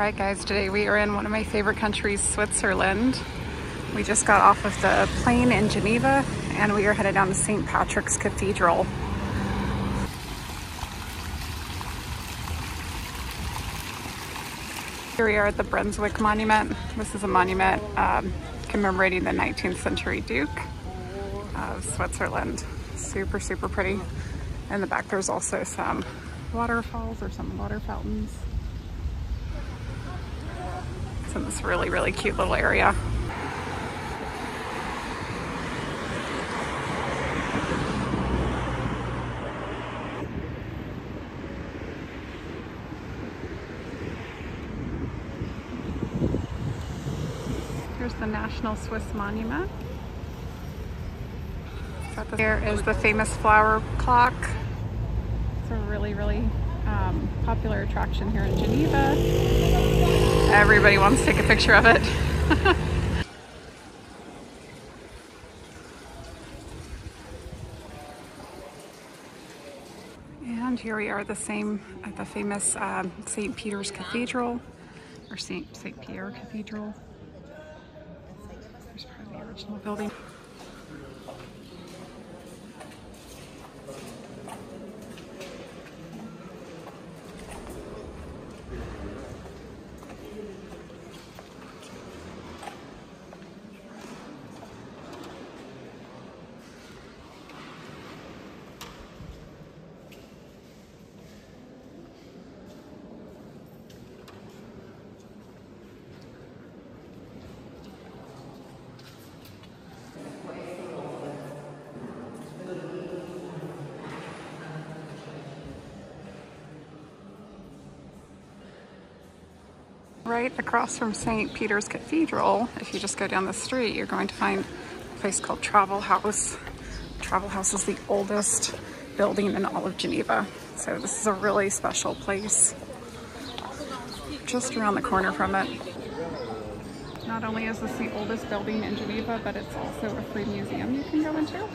Alright guys, today we are in one of my favorite countries, Switzerland. We just got off of the plane in Geneva and we are headed down to St. Patrick's Cathedral. Here we are at the Brunswick Monument. This is a monument commemorating the 19th century Duke of Switzerland. Super, super pretty. In the back there's also some waterfalls or some water fountains. It's in this really, really cute little area. Here's the National Swiss Monument. Here is the famous flower clock. It's a really, really popular attraction here in Geneva. Everybody wants to take a picture of it. And here we are at the famous St. Peter's Cathedral, or St. Pierre Cathedral. There's part of the original building. Right across from St. Peter's Cathedral, if you just go down the street, you're going to find a place called Travel House. Travel House is the oldest building in all of Geneva. So this is a really special place. Just around the corner from it. Not only is this the oldest building in Geneva, but it's also a free museum you can go into.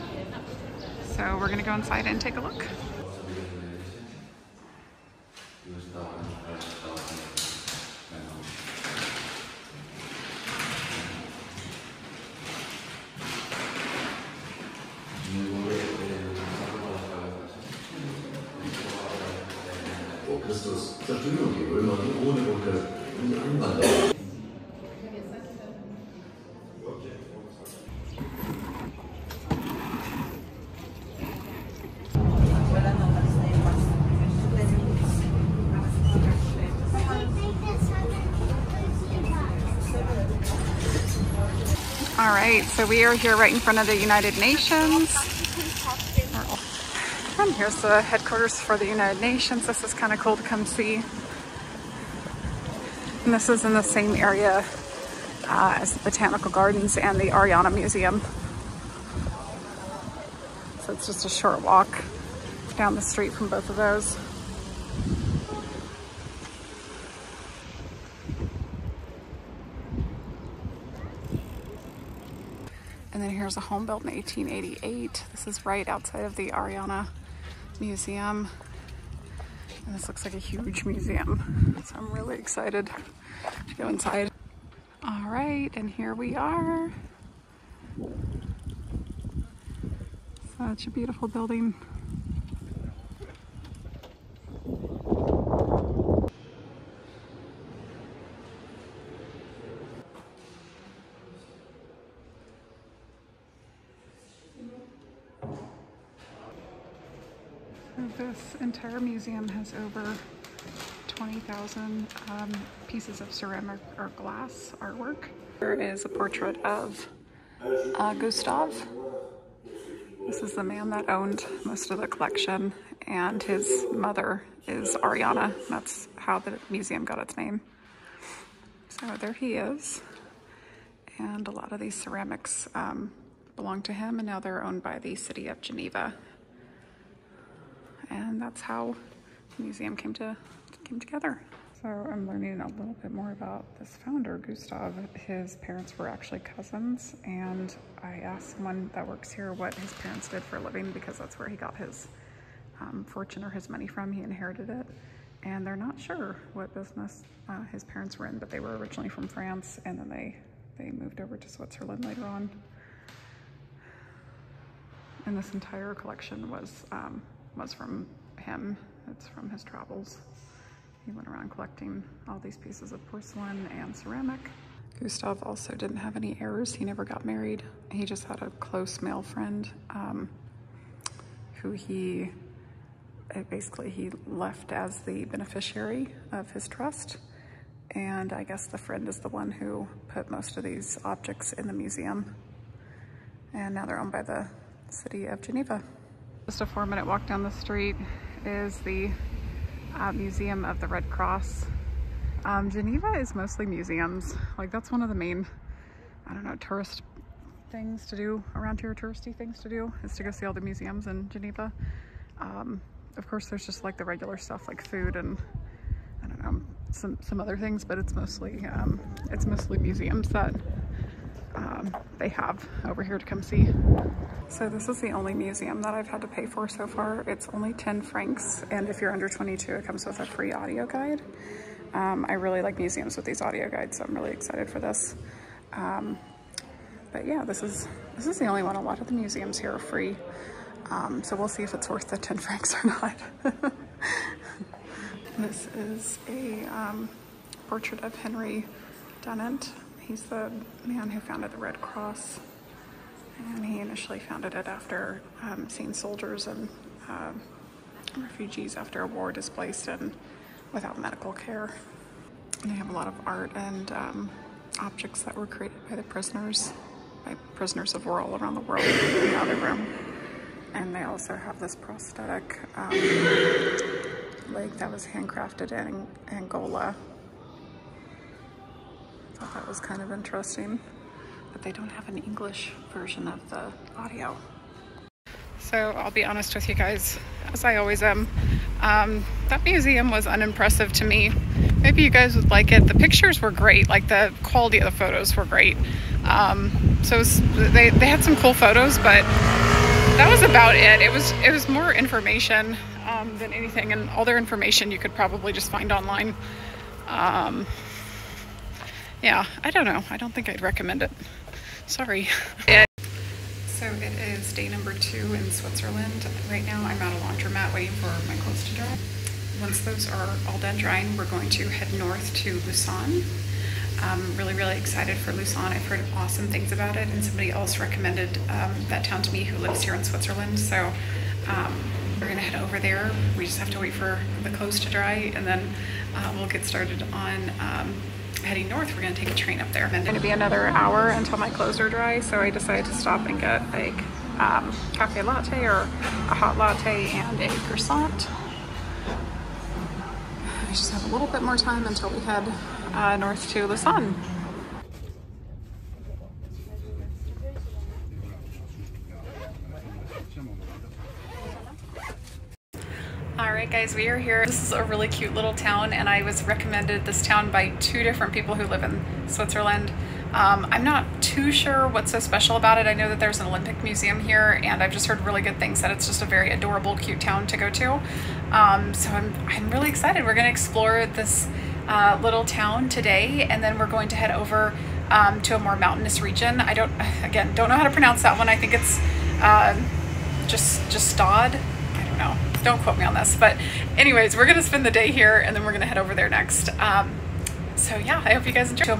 So we're gonna go inside and take a look. Christus Zerstörung die Römer ohne Brücke und die Einwanderer. All right, so we are here right in front of the United Nations. And here's the headquarters for the United Nations. This is kind of cool to come see. And this is in the same area as the Botanical Gardens and the Ariana Museum. So it's just a short walk down the street from both of those. And then here's a home built in 1888. This is right outside of the Ariana Museum. And this looks like a huge museum. So I'm really excited to go inside. All right, and here we are. Such a beautiful building. This entire museum has over 20,000 pieces of ceramic or glass artwork. There is a portrait of Gustav. This is the man that owned most of the collection, and his mother is Ariana. That's how the museum got its name. So there he is. And a lot of these ceramics belong to him, and now they're owned by the city of Geneva. And that's how the museum came together. So I'm learning a little bit more about this founder, Gustav. His parents were actually cousins, and I asked someone that works here what his parents did for a living because that's where he got his fortune or his money from. He inherited it. and they're not sure what business his parents were in, but they were originally from France, and then they moved over to Switzerland later on. And this entire collection was from him. It's from his travels. He went around collecting all these pieces of porcelain and ceramic. Gustave also didn't have any heirs. He never got married. He just had a close male friend who he left as the beneficiary of his trust. And I guess the friend is the one who put most of these objects in the museum. And now they're owned by the city of Geneva. Just a 4-minute walk down the street is the Museum of the Red Cross. Geneva is mostly museums. Like, that's one of the main, I don't know, tourist things to do around here, touristy things to do, is to go see all the museums in Geneva. Of course, there's just like the regular stuff like food and I don't know, some other things, but it's mostly museums that they have over here to come see. So this is the only museum that I've had to pay for so far. It's only 10 francs, and if you're under 22, it comes with a free audio guide. I really like museums with these audio guides, so I'm really excited for this. But yeah, this is the only one. A lot of the museums here are free, so we'll see if it's worth the 10 francs or not. This is a portrait of Henry Dunant. He's the man who founded the Red Cross, and he initially founded it after seeing soldiers and refugees after a war displaced and without medical care. And they have a lot of art and objects that were created by the prisoners of war all around the world in the other room. And they also have this prosthetic leg that was handcrafted in Angola. I thought that was kind of interesting, but they don't have an English version of the audio. So I'll be honest with you guys, as I always am, that museum was unimpressive to me. Maybe you guys would like it. The pictures were great, like the quality of the photos were great. They had some cool photos, but that was about it. It was more information than anything, and all their information you could probably just find online. Yeah, I don't know. I don't think I'd recommend it. Sorry. So it is day number 2 in Switzerland. Right now I'm at a laundromat waiting for my clothes to dry. Once those are all done drying, we're going to head north to Lausanne. I'm really excited for Lausanne. I've heard awesome things about it, and somebody else recommended that town to me who lives here in Switzerland. So we're gonna head over there. We just have to wait for the clothes to dry, and then we'll get started on heading north. We're gonna take a train up there. It's gonna be another hour until my clothes are dry, so I decided to stop and get a cafe latte or a hot latte and a croissant. I just have a little bit more time until we head north to Lausanne. Alright guys, we are here. This is a really cute little town, and I was recommended this town by 2 different people who live in Switzerland. I'm not too sure what's so special about it. I know that there's an Olympic museum here, and I've just heard really good things, that it's just a very adorable, cute town to go to. So I'm really excited. We're gonna explore this little town today, and then we're going to head over to a more mountainous region. I don't know how to pronounce that one. I think it's just Stad. I don't know. Don't quote me on this, but anyways, we're gonna spend the day here, and then we're gonna head over there next. So yeah, I hope you guys enjoy.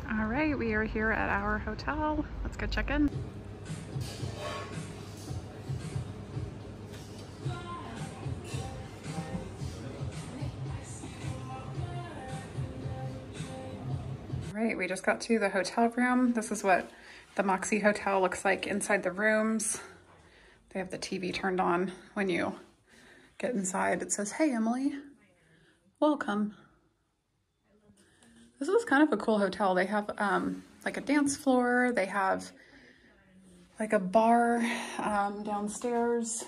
All right, we are here at our hotel. Let's go check in. Right, we just got to the hotel room. This is what the Moxie Hotel looks like inside the rooms. They have the TV turned on when you get inside. It says, "Hey, Emily, welcome." This is kind of a cool hotel. They have like a dance floor. They have like a bar downstairs.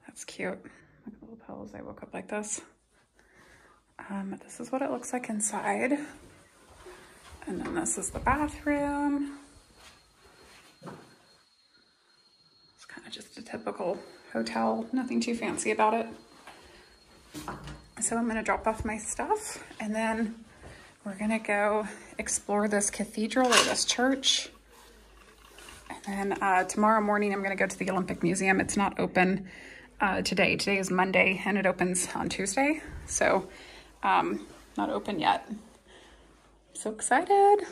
That's cute. Look at the little pillows. I woke up like this. This is what it looks like inside. And then this is the bathroom. just a typical hotel, nothing too fancy about it. So I'm gonna drop off my stuff and then we're gonna go explore this cathedral or this church. And then tomorrow morning, I'm gonna go to the Olympic Museum. It's not open today. Today is Monday and it opens on Tuesday. So not open yet. So excited.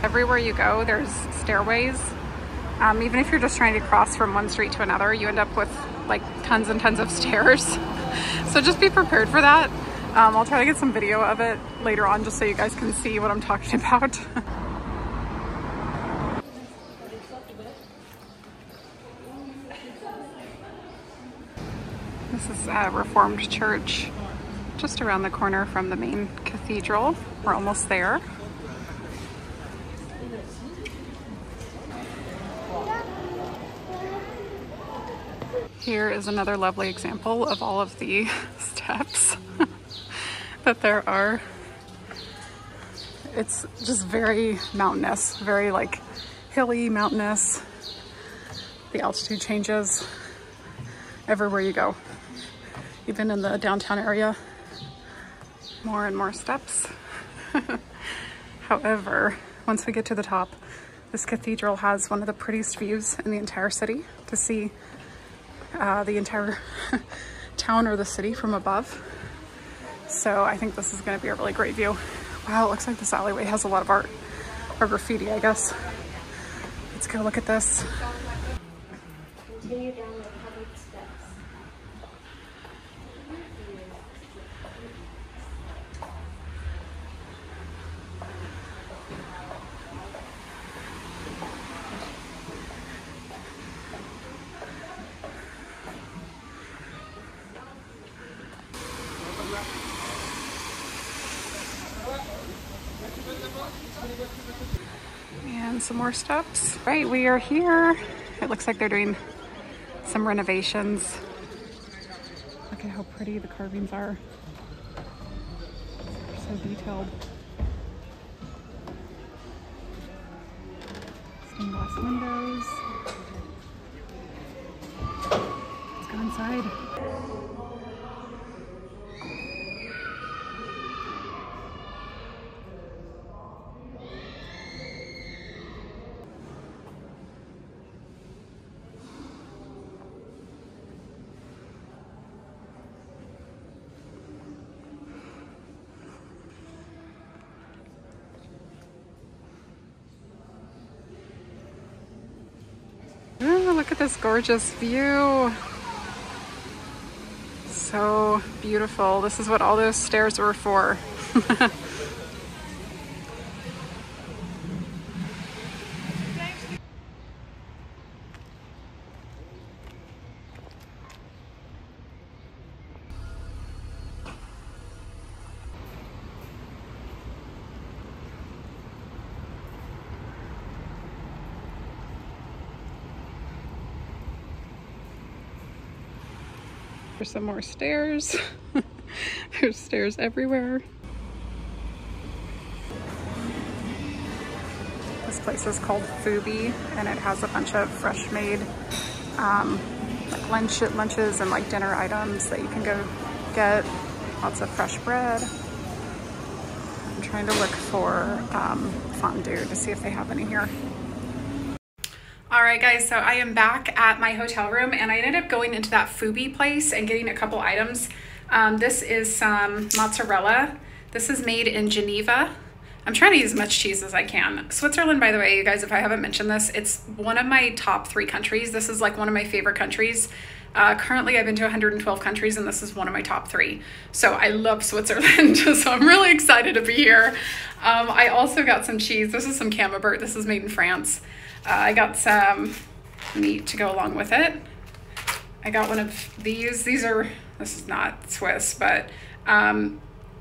Everywhere you go, there's stairways. Even if you're just trying to cross from one street to another, you end up with like tons and tons of stairs. So just be prepared for that. I'll try to get some video of it later on just so you guys can see what I'm talking about. This is a Reformed church just around the corner from the main cathedral. We're almost there. Here is another lovely example of all of the steps that there are. It's just very mountainous, very like hilly, mountainous. The altitude changes everywhere you go. Even in the downtown area, more and more steps. However, once we get to the top, this cathedral has one of the prettiest views in the entire city to see the entire town or the city from above. So I think this is going to be a really great view. Wow, it looks like this alleyway has a lot of art or graffiti, I guess. Let's go look at this. Continue down the public steps. And some more steps. Right, we are here. It looks like they're doing some renovations. Look at how pretty the carvings are. They're so detailed. Stained glass windows. Let's go inside. Ooh, look at this gorgeous view. So beautiful. This is what all those stairs were for. There's some more stairs. There's stairs everywhere. This place is called Fubi, and it has a bunch of fresh made like lunches and like dinner items that you can go get. Lots of fresh bread. I'm trying to look for fondue to see if they have any here. All right, guys, so I am back at my hotel room and I ended up going into that Fubi place and getting a couple items. This is some mozzarella. This is made in Geneva. I'm trying to use as much cheese as I can. Switzerland, by the way, you guys, if I haven't mentioned this, it's one of my top 3 countries. This is like one of my favorite countries. Currently, I've been to 112 countries and this is one of my top 3. So I love Switzerland, so I'm really excited to be here. I also got some cheese. This is some Camembert. This is made in France. I got some meat to go along with it. I got one of these. This is not Swiss, but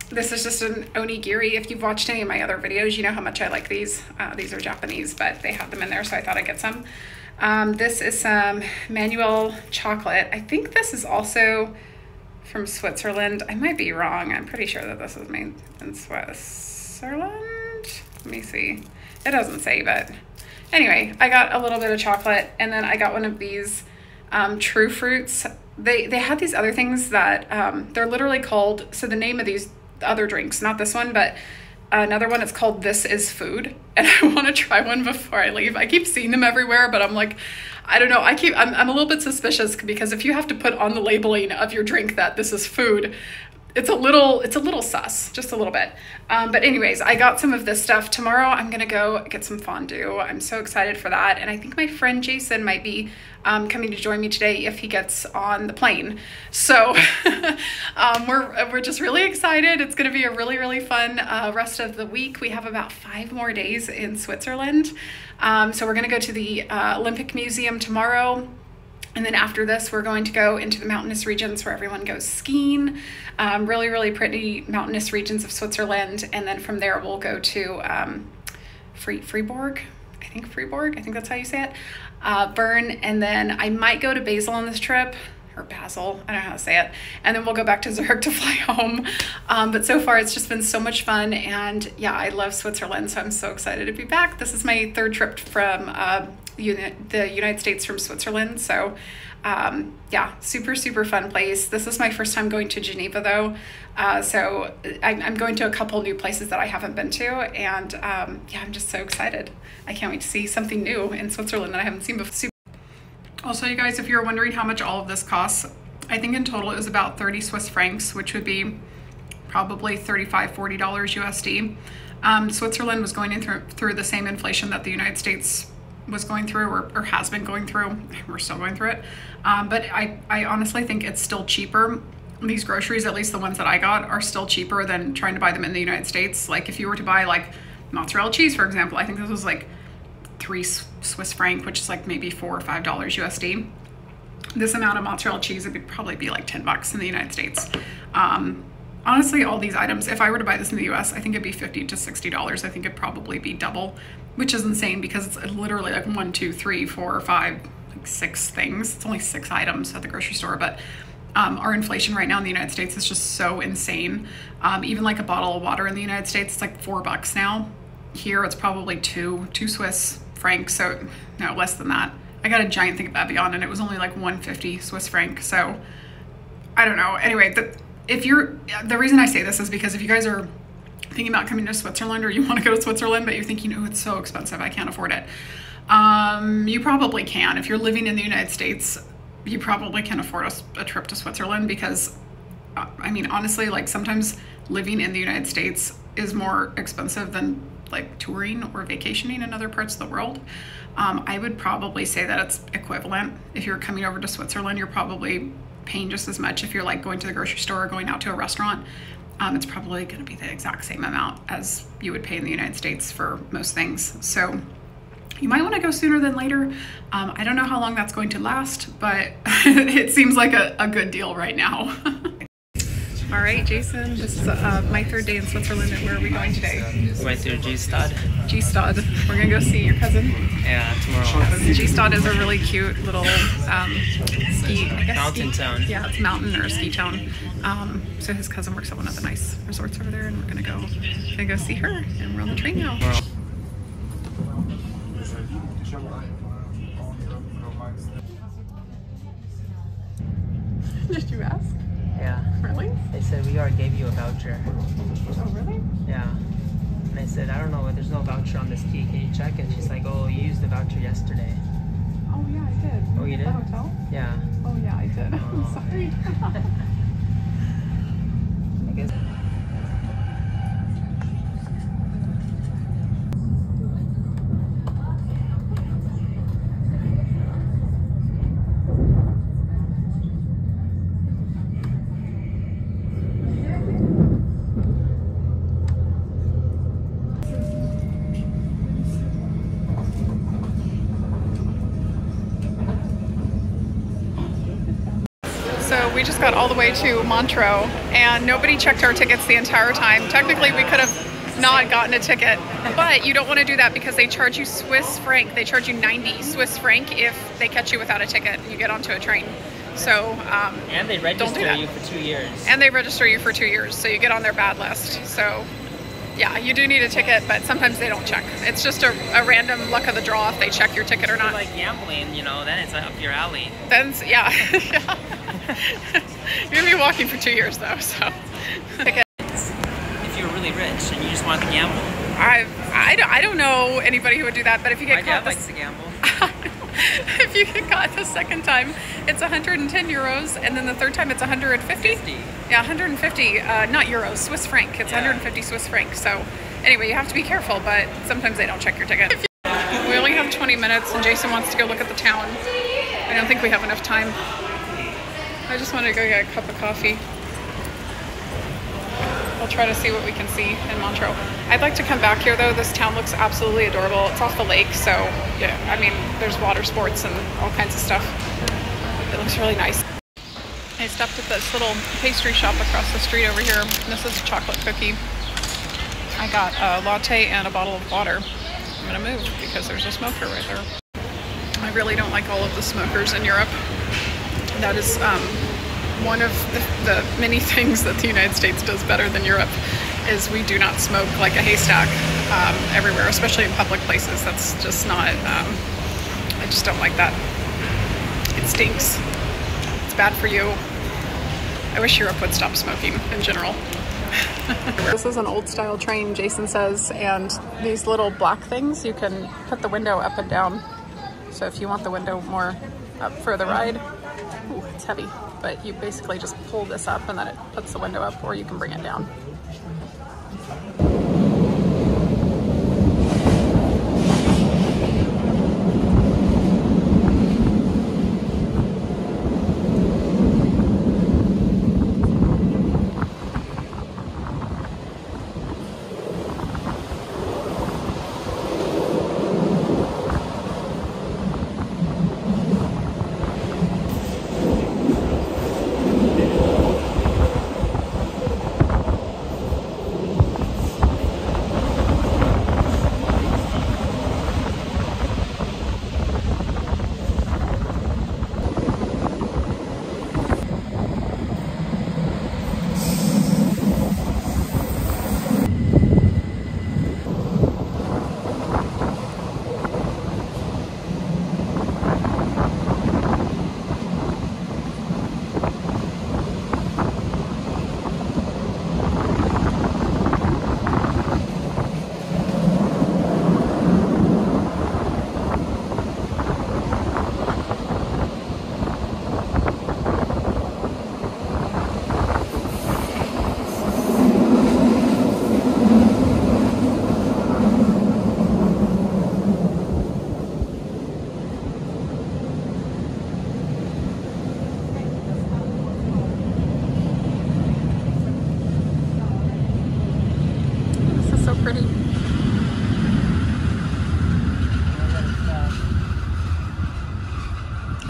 this is just an onigiri. If you've watched any of my other videos, you know how much I like these. These are Japanese, but they have them in there, so I thought I'd get some. This is some Manuel chocolate. I think this is also from Switzerland. I might be wrong. I'm pretty sure that this is made in Switzerland. Let me see. It doesn't say, but anyway, I got a little bit of chocolate, and then I got one of these True Fruits. They had these other things that they're literally called, so the name of these other drinks, not this one, but another one, it's called This Is Food, and I want to try one before I leave. I keep seeing them everywhere, but I'm like, I don't know. I'm a little bit suspicious, because if you have to put on the labeling of your drink that this is food, it's a little sus, just a little bit. But anyways, I got some of this stuff. Tomorrow I'm gonna go get some fondue. I'm so excited for that. And I think my friend Jason might be coming to join me today if he gets on the plane. So we're just really excited. It's gonna be a really, really fun rest of the week. We have about 5 more days in Switzerland. So we're gonna go to the Olympic Museum tomorrow. And then after this, we're going to go into the mountainous regions where everyone goes skiing. Really, really pretty mountainous regions of Switzerland. And then from there, we'll go to Fribourg. I think that's how you say it. Bern. And then I might go to Basel on this trip. Or Basel, I don't know how to say it. And then we'll go back to Zurich to fly home. But so far, it's just been so much fun. And yeah, I love Switzerland, so I'm so excited to be back. This is my 3rd trip from the United States from Switzerland. So yeah, super, super fun place. This is my first time going to Geneva though. So I'm going to a couple new places that I haven't been to. And yeah, I'm just so excited. I can't wait to see something new in Switzerland that I haven't seen before. Also, you guys, if you're wondering how much all of this costs, I think in total it was about 30 Swiss francs, which would be probably $35, $40 USD. Switzerland was going in through the same inflation that the United States was going through or has been going through. We're still going through it. But I honestly think it's still cheaper. These groceries, at least the ones that I got, are still cheaper than trying to buy them in the United States. Like if you were to buy like mozzarella cheese, for example, I think this was like 3 Swiss franc, which is like maybe $4 or $5 USD. This amount of mozzarella cheese, it would probably be like 10 bucks in the United States. Honestly, all these items, if I were to buy this in the US, I think it'd be $50 to $60. I think it'd probably be double, which is insane because it's literally like 1, 2, 3, 4, 5, like 6 things. It's only 6 items at the grocery store, but our inflation right now in the United States is just so insane. Even like a bottle of water in the United States, it's like $4 now. Here, it's probably 2 Swiss francs, so no, less than that. I got a giant thing of Evian and it was only like 150 Swiss franc. So I don't know. Anyway, the reason I say this is because if you guys are thinking about coming to Switzerland or you want to go to Switzerland, but you're thinking, oh, it's so expensive, I can't afford it. You probably can. If you're living in the United States, you probably can afford a trip to Switzerland because, I mean, honestly, like sometimes living in the United States is more expensive than like touring or vacationing in other parts of the world. I would probably say that it's equivalent. If you're coming over to Switzerland, you're probably paying just as much. If you're like going to the grocery store or going out to a restaurant, it's probably going to be the exact same amount as you would pay in the United States for most things. So you might want to go sooner than later. I don't know how long that's going to last, but it seems like a good deal right now. All right, Jason, this is my 3rd day in Switzerland, and where are we going today? We went to Gstaad. Gstaad. We're gonna go see your cousin. Yeah, tomorrow. Gstaad is a really cute little Mountain town. Yeah, it's mountain or a ski town. So his cousin works at one of the nice resorts over there, and we're gonna go see her, and we're on the train now. Did you ask? Yeah. Really? They said we already gave you a voucher. Oh, really? Yeah. And I said, I don't know, there's no voucher on this key. Can you check? And she's like, oh, you used the voucher yesterday. Oh, yeah, I did. Oh, you did? The hotel? Yeah. Oh, yeah, I did. I'm sorry. I guess. So we just got all the way to Montreux and nobody checked our tickets the entire time. Technically we could have not gotten a ticket, but you don't want to do that because they charge you Swiss franc. They charge you 90 Swiss franc if they catch you without a ticket and you get onto a train. So and they register you for 2 years. And they register you for 2 years, so you get on their bad list. So Yeah, you do need a ticket, but sometimes they don't check. It's just a random luck of the draw if they check your ticket or not. Like gambling, you know, then it's up your alley. Then, yeah. Yeah. You're gonna be walking for 2 years though, so. Ticket. If you're really rich and you just want to gamble. I don't know anybody who would do that, but if you get My caught dad likes to gamble. if you get caught the second time, it's 110 euros, and then the third time it's 150. 50. Yeah, 150, not euros, Swiss franc. It's 150 Swiss franc. So anyway, you have to be careful, but sometimes they don't check your ticket. We only have 20 minutes, and Jason wants to go look at the town. I don't think we have enough time. I just want to go get a cup of coffee. We'll try to see what we can see in Montreux. I'd like to come back here though. This town looks absolutely adorable. It's off the lake, so yeah, I mean, there's water sports and all kinds of stuff. It looks really nice. I stopped at this little pastry shop across the street over here. This is a chocolate cookie. I got a latte and a bottle of water. I'm gonna move because there's a smoker right there. I really don't like all of the smokers in Europe. That is one of the many things that the United States does better than Europe is we do not smoke like a haystack everywhere, especially in public places. That's just not, I just don't like that. It stinks. It's bad for you. I wish Europe would stop smoking in general. This is an old style train, Jason says, and these little black things, you can put the window up and down. So if you want the window more up for the ride, ooh, it's heavy, but you basically just pull this up and then it puts the window up, or you can bring it down.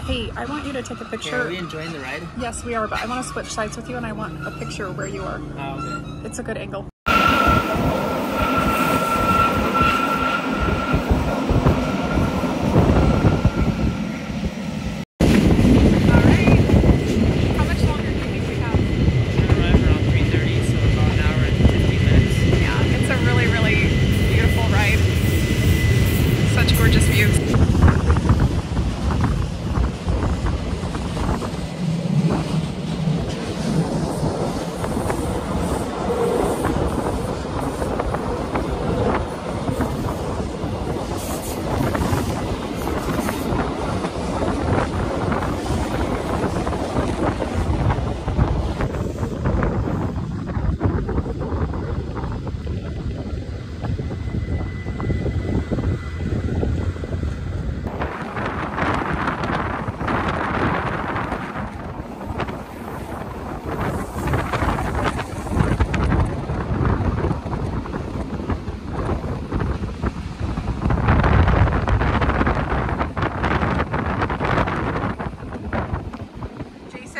Hey, I want you to take a picture. Okay, are we enjoying the ride? Yes, we are, but I want to switch sides with you and I want a picture where you are. Oh, okay. It's a good angle.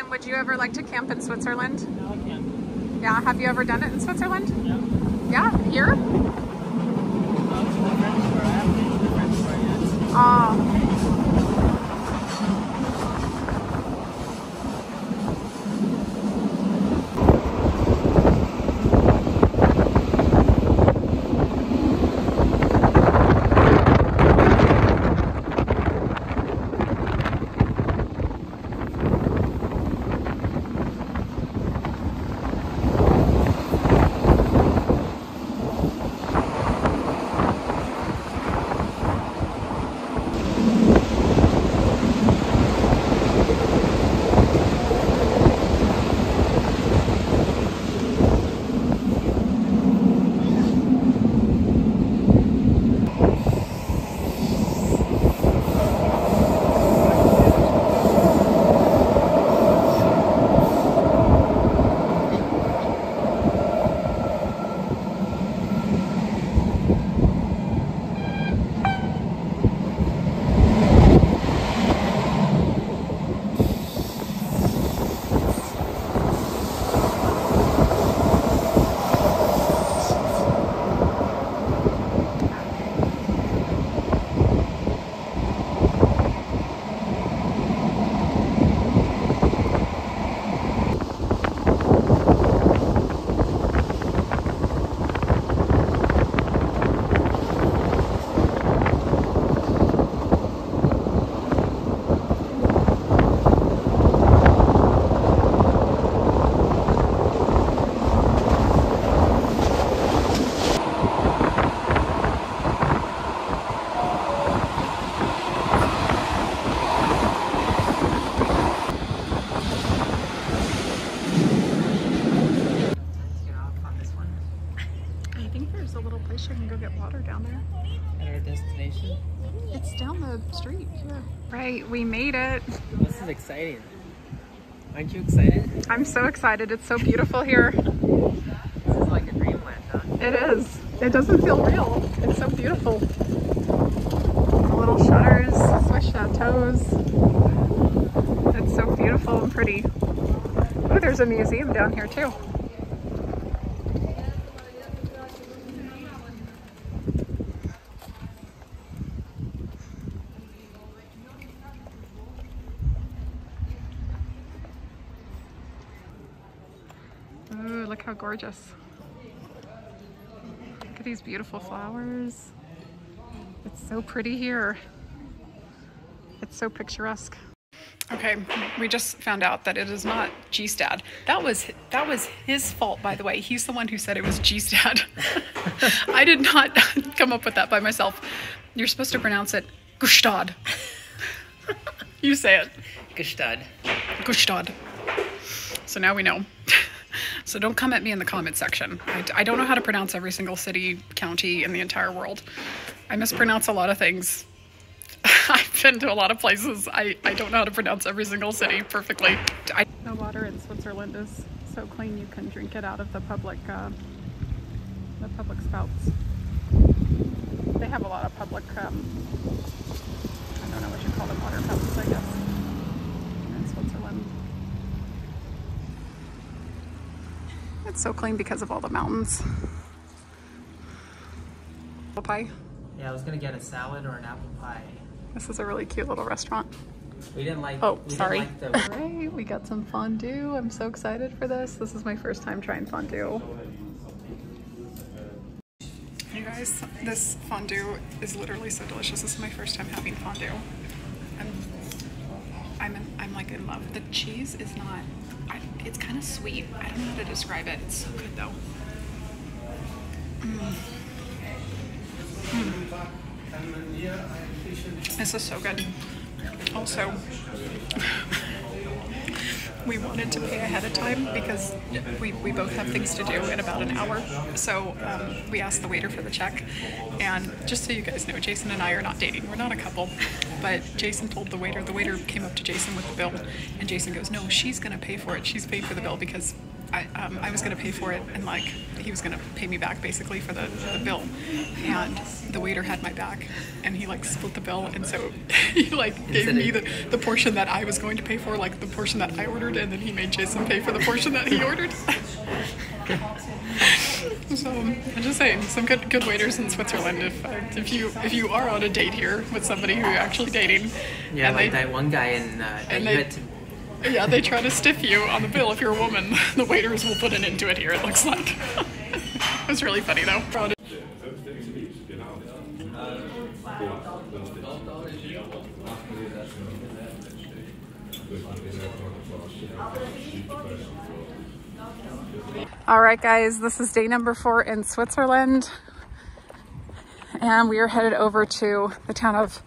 Would you ever like to camp in Switzerland? No, I can't. Yeah, have you ever done it in Switzerland? Yeah. Yeah, here? Oh. think there's a little place you can go get water down there. At our destination? It's down the street here. Right, we made it. This is exciting. Aren't you excited? I'm so excited. It's so beautiful here. This is like a dreamland, huh? It is. It doesn't feel real. It's so beautiful. The little shutters, Swiss chateaus. It's so beautiful and pretty. Oh, there's a museum down here too. Ooh, look how gorgeous. Look at these beautiful flowers. It's so pretty here. It's so picturesque. Okay, we just found out that it is not Gstad. That was his fault, by the way. He's the one who said it was Gstad. I did not come up with that by myself. You're supposed to pronounce it Gstad. You say it. Gstad. Gstad. So now we know. So don't come at me in the comment section. I don't know how to pronounce every single city, county in the entire world. I mispronounce a lot of things. I've been to a lot of places. I don't know how to pronounce every single city perfectly. The water in Switzerland is so clean you can drink it out of the public spouts. They have a lot of public, I don't know what you call them, water fountains, I guess, in Switzerland. It's so clean because of all the mountains. Apple pie. Yeah, I was gonna get a salad or an apple pie. This is a really cute little restaurant. We didn't like. Oh, sorry. Didn't like the... Right, we got some fondue. I'm so excited for this. This is my first time trying fondue. You guys, this fondue is literally so delicious. This is my first time having fondue. I'm like in love. The cheese is not. It's kind of sweet. I don't know how to describe it. It's so good though. This is so good. Also, we wanted to pay ahead of time because we both have things to do in about an hour. So we asked the waiter for the check. And just so you guys know, Jason and I are not dating. We're not a couple. But Jason told the waiter came up to Jason with the bill. And Jason goes, no, she's going to pay for it. She's paid for the bill because I was going to pay for it, and like he was going to pay me back basically for the bill. And the waiter had my back, and he like split the bill, and so he like gave me the portion that I was going to pay for, like the portion that I ordered, and then he made Jason pay for the portion that he ordered. So I'm just saying, some good waiters in Switzerland. If you are on a date here with somebody who you're actually dating, yeah, and like that one guy in yeah, they try to stiff you on the bill if you're a woman. The waiters will put an end to it here, it looks like. It was really funny though. All right, guys, this is day number 4 in Switzerland. And we are headed over to the town of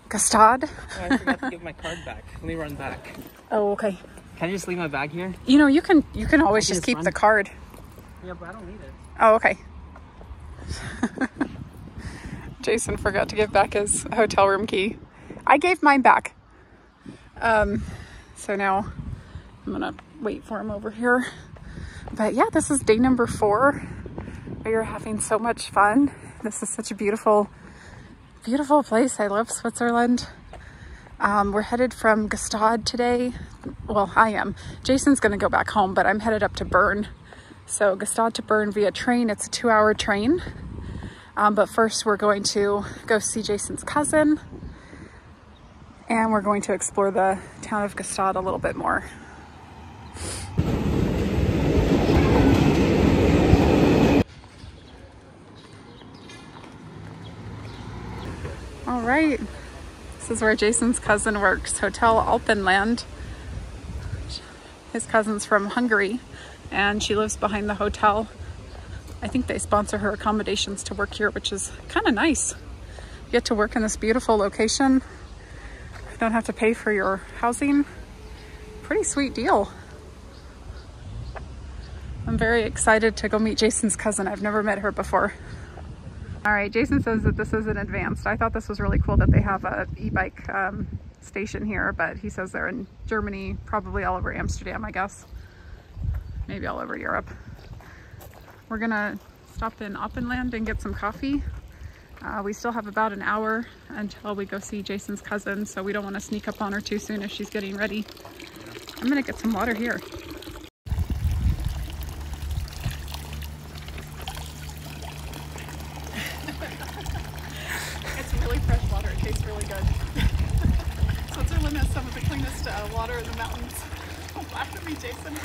Gstaad. Oh, I forgot to give my card back. Let me run back. Oh, okay. Can I just leave my bag here? You know, you can always just keep the card. Yeah, but I don't need it. Oh, okay. Jason forgot to give back his hotel room key. I gave mine back. So now I'm gonna wait for him over here. But yeah, this is day number 4. We are having so much fun. This is such a beautiful place. I love Switzerland. We're headed from Gstaad today. Well, I am. Jason's gonna go back home, but I'm headed up to Bern. So Gstaad to Bern via train. It's a 2-hour train. But first we're going to go see Jason's cousin. And we're going to explore the town of Gstaad a little bit more. All right, this is where Jason's cousin works, Hotel Alpenland. His cousin's from Hungary, and she lives behind the hotel. I think they sponsor her accommodations to work here, which is kind of nice. You get to work in this beautiful location. You don't have to pay for your housing. Pretty sweet deal. I'm very excited to go meet Jason's cousin. I've never met her before. All right, Jason says that this isn't advanced. I thought this was really cool that they have a e-bike station here, but he says they're in Germany, probably all over Amsterdam, I guess. Maybe all over Europe. We're gonna stop in Oppenland and get some coffee. We still have about an hour until we go see Jason's cousin, so we don't want to sneak up on her too soon if she's getting ready. I'm gonna get some water here. It's really fresh water. It tastes really good. Switzerland has some of the cleanest water in the mountains. Don't laugh at me, Jason.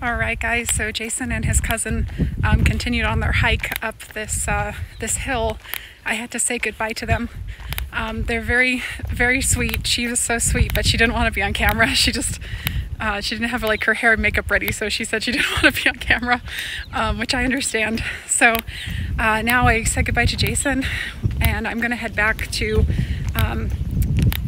All right, guys. So Jason and his cousin continued on their hike up this hill. I had to say goodbye to them. They're very, very sweet. She was so sweet, but she didn't want to be on camera. She just she didn't have like her hair and makeup ready, so she said she didn't want to be on camera, which I understand. So now I said goodbye to Jason, and I'm gonna head back to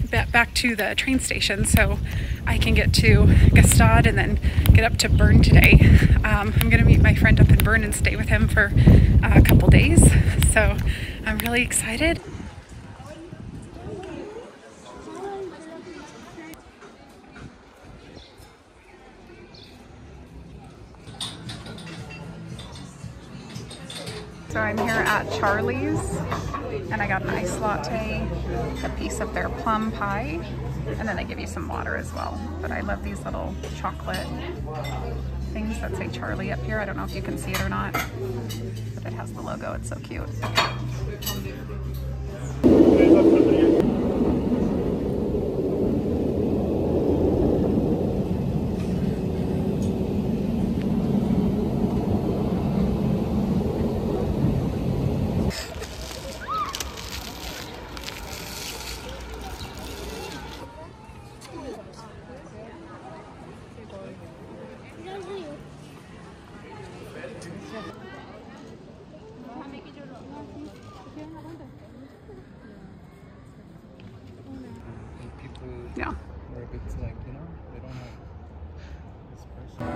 the train station so I can get to Gstaad and then get up to Bern today. I'm gonna meet my friend up in Bern and stay with him for a couple days, so I'm really excited. So I'm here at Charlie's, and I got an iced latte, a piece of their plum pie, and then they give you some water as well. But I love these little chocolate things that say Charlie up here. I don't know if you can see it or not, but it has the logo. It's so cute. Yeah. They're a bit like, you know, they don't have this person.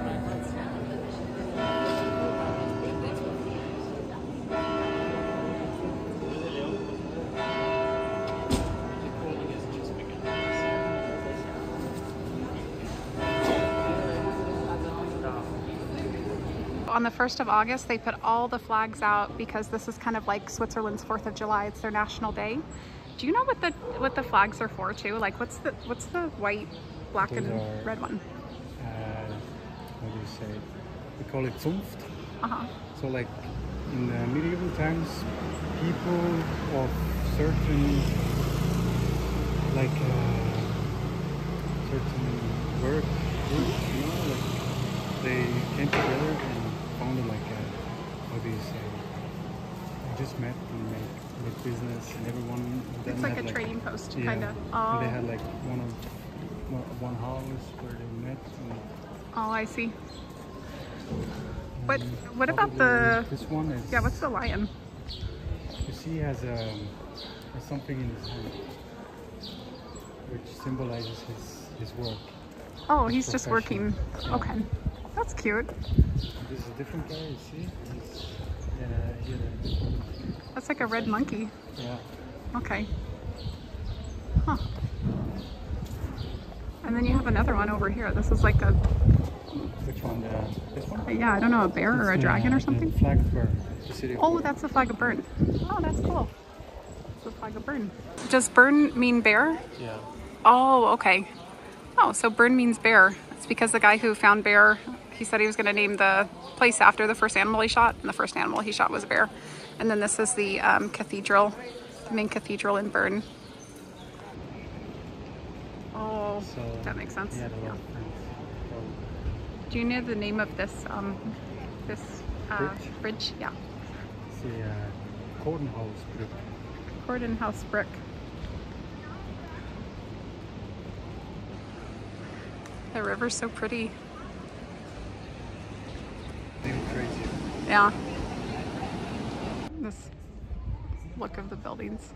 On the 1st of August, they put all the flags out because this is kind of like Switzerland's 4th of July. It's their national day. Do you know what the flags are for too? Like what's the white, black, Those and red one? What do you say? We call it Zunft. Uh-huh. So like in the medieval times, people of certain certain work groups, you know, like they came together and founded like a, what do you say? They just met and made business, and everyone. It's like a trading post, yeah, kind of. Oh. And they had like one house where they met. And oh, I see. What about the? This one is. Yeah, what's the lion? You see, he has something in his hand, which symbolizes his work. Oh, he's just profession. working. Yeah. Okay, that's cute. This is a different guy. You see, That's like a red monkey. Yeah. Okay. Huh. And then you have another one over here. This is like a. Which one? This one? Yeah, I don't know, a bear or a dragon or something. The flag of Bern. The city of Oh, Bern. that's the flag of Bern. Oh, that's cool. It's the flag of Bern. Does Bern mean bear? Yeah. Oh, okay. Oh, so Bern means bear. It's because the guy who found bear, he said he was going to name the place after the first animal he shot, and the first animal he shot was a bear. And then this is the cathedral, the main cathedral in Bern. Oh, So, that makes sense. he had a lot of friends. Do you know the name of this bridge? Yeah. It's the Kordenhausbrück. Kordenhausbrück. The river's so pretty. They were crazy. Yeah. This look of the buildings.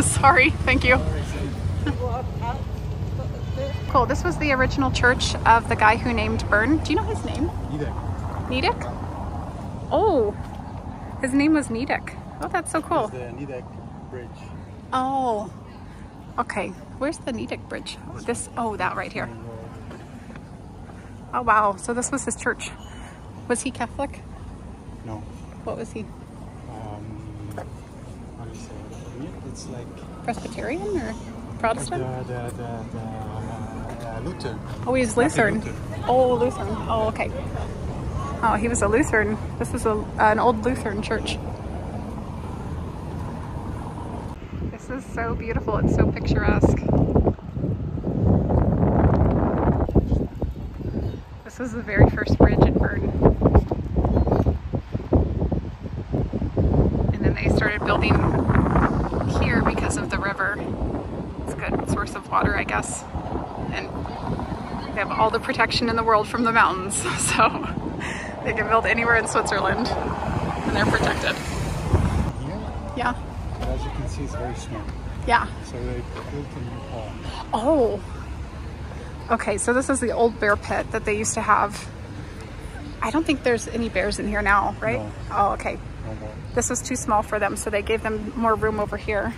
Sorry, thank you. Cool. This was the original church of the guy who named Bern. Do you know his name? Nidek. Nidek? Oh, his name was Nidek. Oh, that's so cool. The Nidek Bridge. Oh, okay. Where's the Nidek Bridge? This, oh, that right here. Oh, wow. So this was his church. Was he Catholic? No. What was he? How do you say it? It's like Presbyterian or Protestant? Lutheran. Oh, he was Lutheran. Oh, Lutheran. Oh, okay. Oh, he was a Lutheran. This is an old Lutheran church. This is so beautiful. It's so picturesque. This was the very first bridge in Bern. And then they started building here because of the river. It's a good source of water, I guess. And they have all the protection in the world from the mountains, so they can build anywhere in Switzerland and they're protected. Here, Yeah. as you can see, it's very small. Yeah. So they built a new hall. Oh. Okay, so this is the old bear pit that they used to have. I don't think there's any bears in here now, right? No. Oh, okay. No more. This was too small for them, so they gave them more room over here.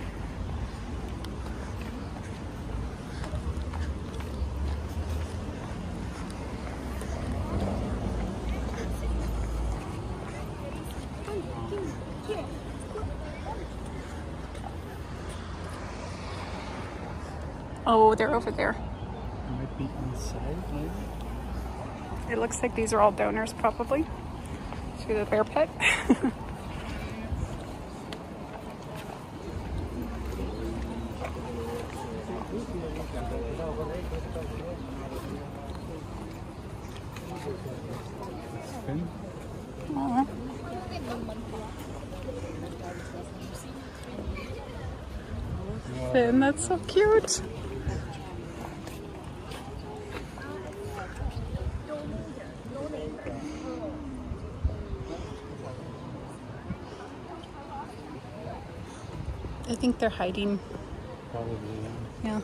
Oh, they're over there. It might be inside, maybe. It looks like these are all donors, probably, to the bear pit. Finn. Aw. Finn, that's so cute. I think they're hiding. Probably. Yeah.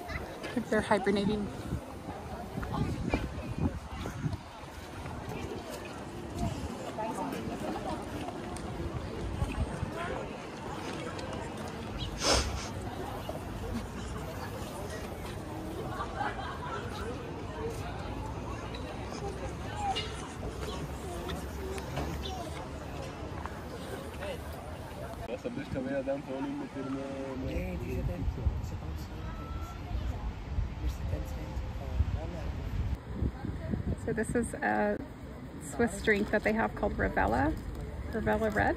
I think they're hibernating. So this is a Swiss drink that they have called Rivella Red.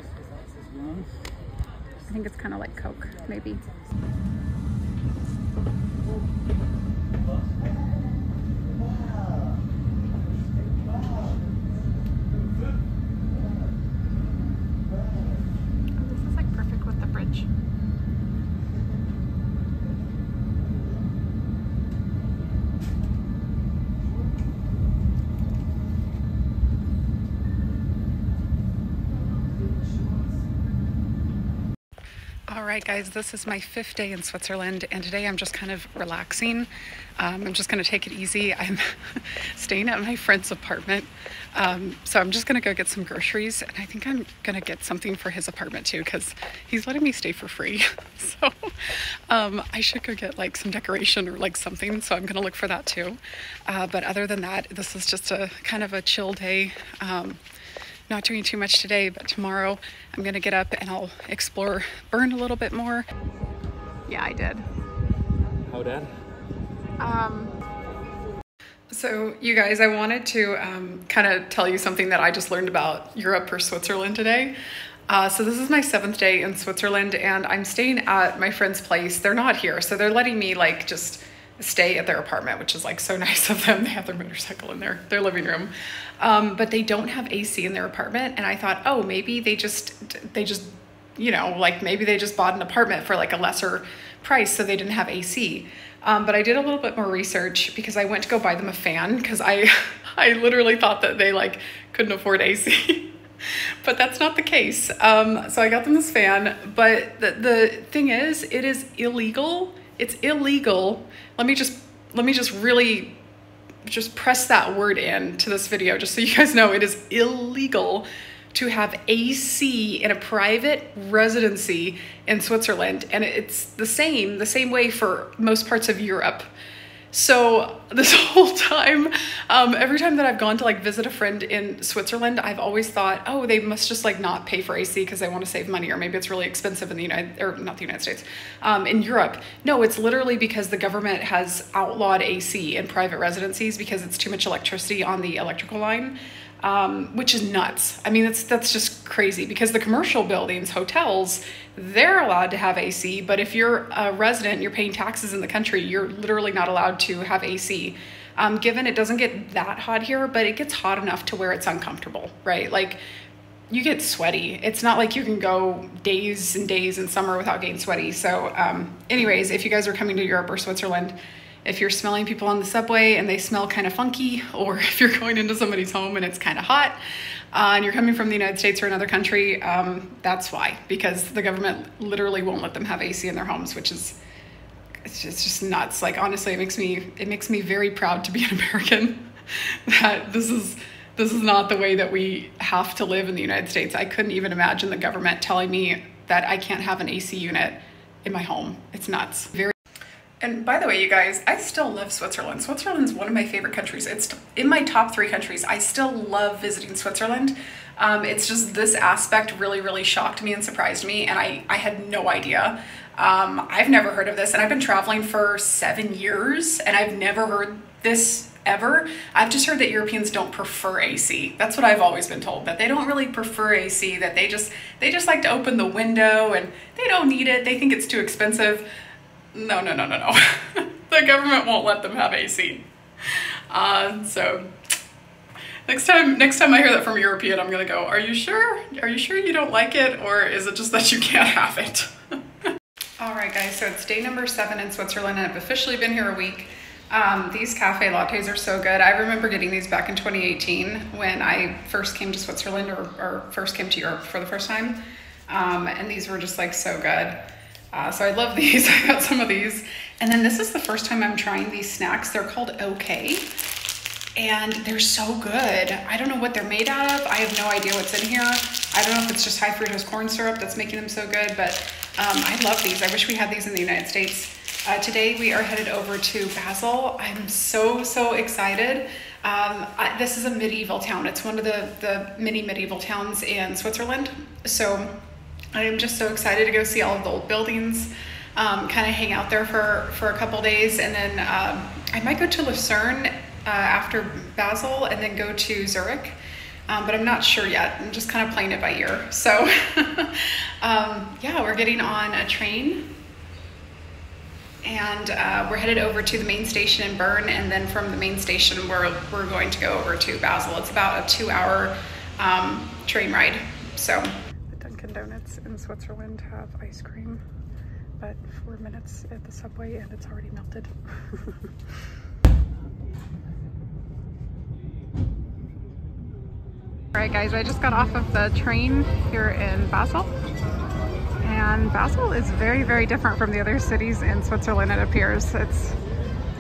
I think it's kind of like Coke, maybe. This is like perfect with the bridge. All right, guys, this is my 5th day in Switzerland, and today I'm just kind of relaxing. I'm just going to take it easy. I'm staying at my friend's apartment, so I'm just going to go get some groceries, and I think I'm going to get something for his apartment too, because he's letting me stay for free. So I should go get like some decoration or like something, so I'm going to look for that too. But other than that, this is just a kind of a chill day. Not doing too much today, but tomorrow I'm gonna get up and I'll explore Bern a little bit more. Yeah, I did. How dad? So you guys, I wanted to kind of tell you something that I just learned about Europe or Switzerland today. So this is my 7th day in Switzerland, and I'm staying at my friend's place. They're not here, so they're letting me like just stay at their apartment, which is like so nice of them. They have their motorcycle in their living room, but they don't have AC in their apartment. And I thought, oh, maybe they just, you know, like maybe they just bought an apartment for like a lesser price, so they didn't have AC. But I did a little bit more research because I went to go buy them a fan, because I literally thought that they like couldn't afford AC. But that's not the case. So I got them this fan, but the thing is, it is illegal It's illegal. Let me just really just press that word in to this video, just so you guys know it is illegal to have AC in a private residency in Switzerland. And it's the same way for most parts of Europe. So this whole time, every time that I've gone to like visit a friend in Switzerland, I've always thought, oh, they must just like not pay for AC because they want to save money, or maybe it's really expensive in the not the United States, in Europe. No, it's literally because the government has outlawed AC in private residencies because it's too much electricity on the electrical line. Which is nuts. I mean, that's just crazy, because the commercial buildings, hotels, they're allowed to have AC, but if you're a resident, you're paying taxes in the country, you're literally not allowed to have AC. Given it doesn't get that hot here, but it gets hot enough to where it's uncomfortable, right? Like, you get sweaty. It's not like you can go days and days in summer without getting sweaty. So anyways, if you guys are coming to Europe or Switzerland, if you're smelling people on the subway and they smell kind of funky, or if you're going into somebody's home and it's kind of hot, and you're coming from the United States or another country, that's why, because the government literally won't let them have AC in their homes, which is, it's just nuts. Like, honestly, it makes me very proud to be an American, that this is not the way that we have to live in the United States. I couldn't even imagine the government telling me that I can't have an AC unit in my home. It's nuts. And by the way, you guys, I still love Switzerland. Switzerland's one of my favorite countries. It's in my top 3 countries. I still love visiting Switzerland. It's just this aspect really shocked me and surprised me, and I had no idea. I've never heard of this, and I've been traveling for 7 years, and I've never heard this ever. I've just heard that Europeans don't prefer AC. That's what I've always been told, that they don't really prefer AC, that they just like to open the window and they don't need it. They think it's too expensive. No. The government won't let them have AC. So next time I hear that from a European, I'm gonna go, are you sure? Are you sure you don't like it? Or is it just that you can't have it? All right, guys, so it's day number 7 in Switzerland, and I've officially been here a week. These cafe lattes are so good. I remember getting these back in 2018 when I first came to Switzerland, or first came to Europe for the first time. And these were just like so good. So I love these. I got some of these. And then this is the first time I'm trying these snacks. They're called OK, and they're so good. I don't know what they're made out of. I have no idea what's in here. I don't know if it's just high fructose corn syrup that's making them so good, but I love these. I wish we had these in the United States. Today we are headed over to Basel. I'm so excited. This is a medieval town. It's one of the many medieval towns in Switzerland. So I am just so excited to go see all of the old buildings, kind of hang out there for a couple days, and then I might go to Lucerne after Basel, and then go to Zurich, but I'm not sure yet. I'm just kind of playing it by ear. So yeah, we're getting on a train, and we're headed over to the main station in Bern, and then from the main station we're going to go over to Basel. It's about a 2-hour train ride. So Dunkin' Donuts in Switzerland have ice cream, but 4 minutes at the subway and it's already melted. Alright guys, I just got off of the train here in Basel, and Basel is very different from the other cities in Switzerland, it appears. It's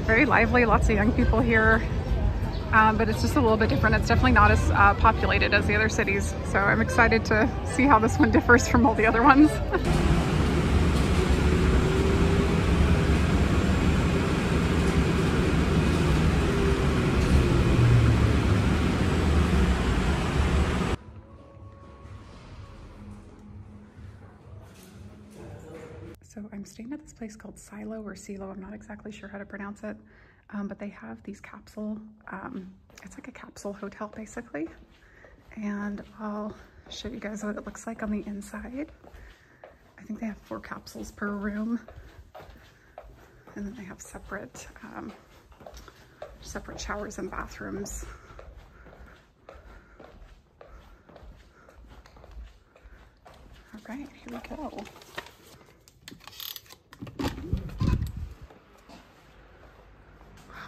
very lively, lots of young people here. But it's just a little bit different. It's definitely not as populated as the other cities. So I'm excited to see how this one differs from all the other ones. So I'm staying at this place called Silo or Silo. I'm not exactly sure how to pronounce it. But they have these capsule, it's like a capsule hotel basically. And I'll show you guys what it looks like on the inside. I think they have 4 capsules per room. And then they have separate showers and bathrooms. All right, here we go.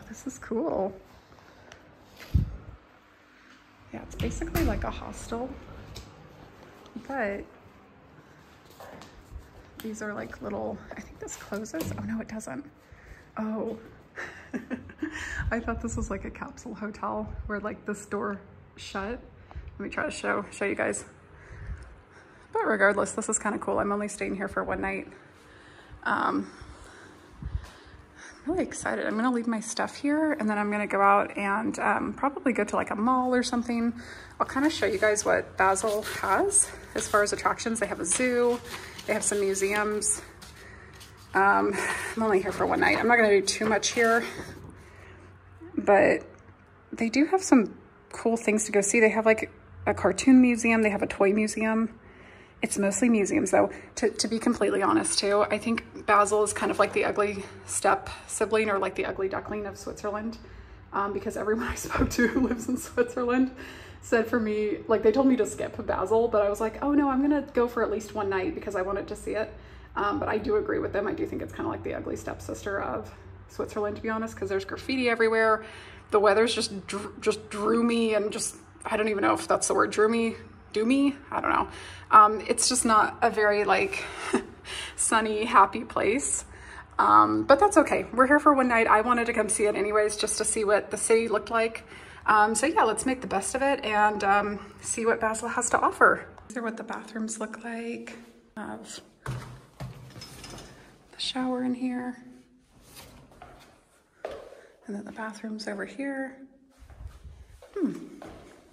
This is cool. Yeah, it's basically like a hostel, but these are like little, I think this closes. Oh no, it doesn't. Oh, I thought this was like a capsule hotel where like this door shut. Let me try to show you guys. But regardless, this is kind of cool. I'm only staying here for one night. I'm really excited. I'm gonna leave my stuff here and then I'm gonna go out and probably go to like a mall or something. I'll kind of show you guys what Basel has as far as attractions. They have a zoo, they have some museums. I'm only here for one night. I'm not gonna do too much here, but they do have some cool things to go see. They have like a cartoon museum, they have a toy museum. It's mostly museums though, to be completely honest too. I think Basel is kind of like the ugly step sibling or like the ugly duckling of Switzerland, because everyone I spoke to who lives in Switzerland said for me, like they told me to skip Basel, but I was like, oh no, I'm gonna go for at least one night because I wanted to see it. But I do agree with them. I do think it's kind of like the ugly stepsister of Switzerland, to be honest, because there's graffiti everywhere. The weather's just droomy and just, I don't even know if that's the word, droomy. Doomy? I don't know. It's just not a very like sunny, happy place. But that's okay. We're here for one night. I wanted to come see it anyways, just to see what the city looked like. So yeah, let's make the best of it and see what Basel has to offer. These are what the bathrooms look like. Have the shower in here. And then the bathroom's over here.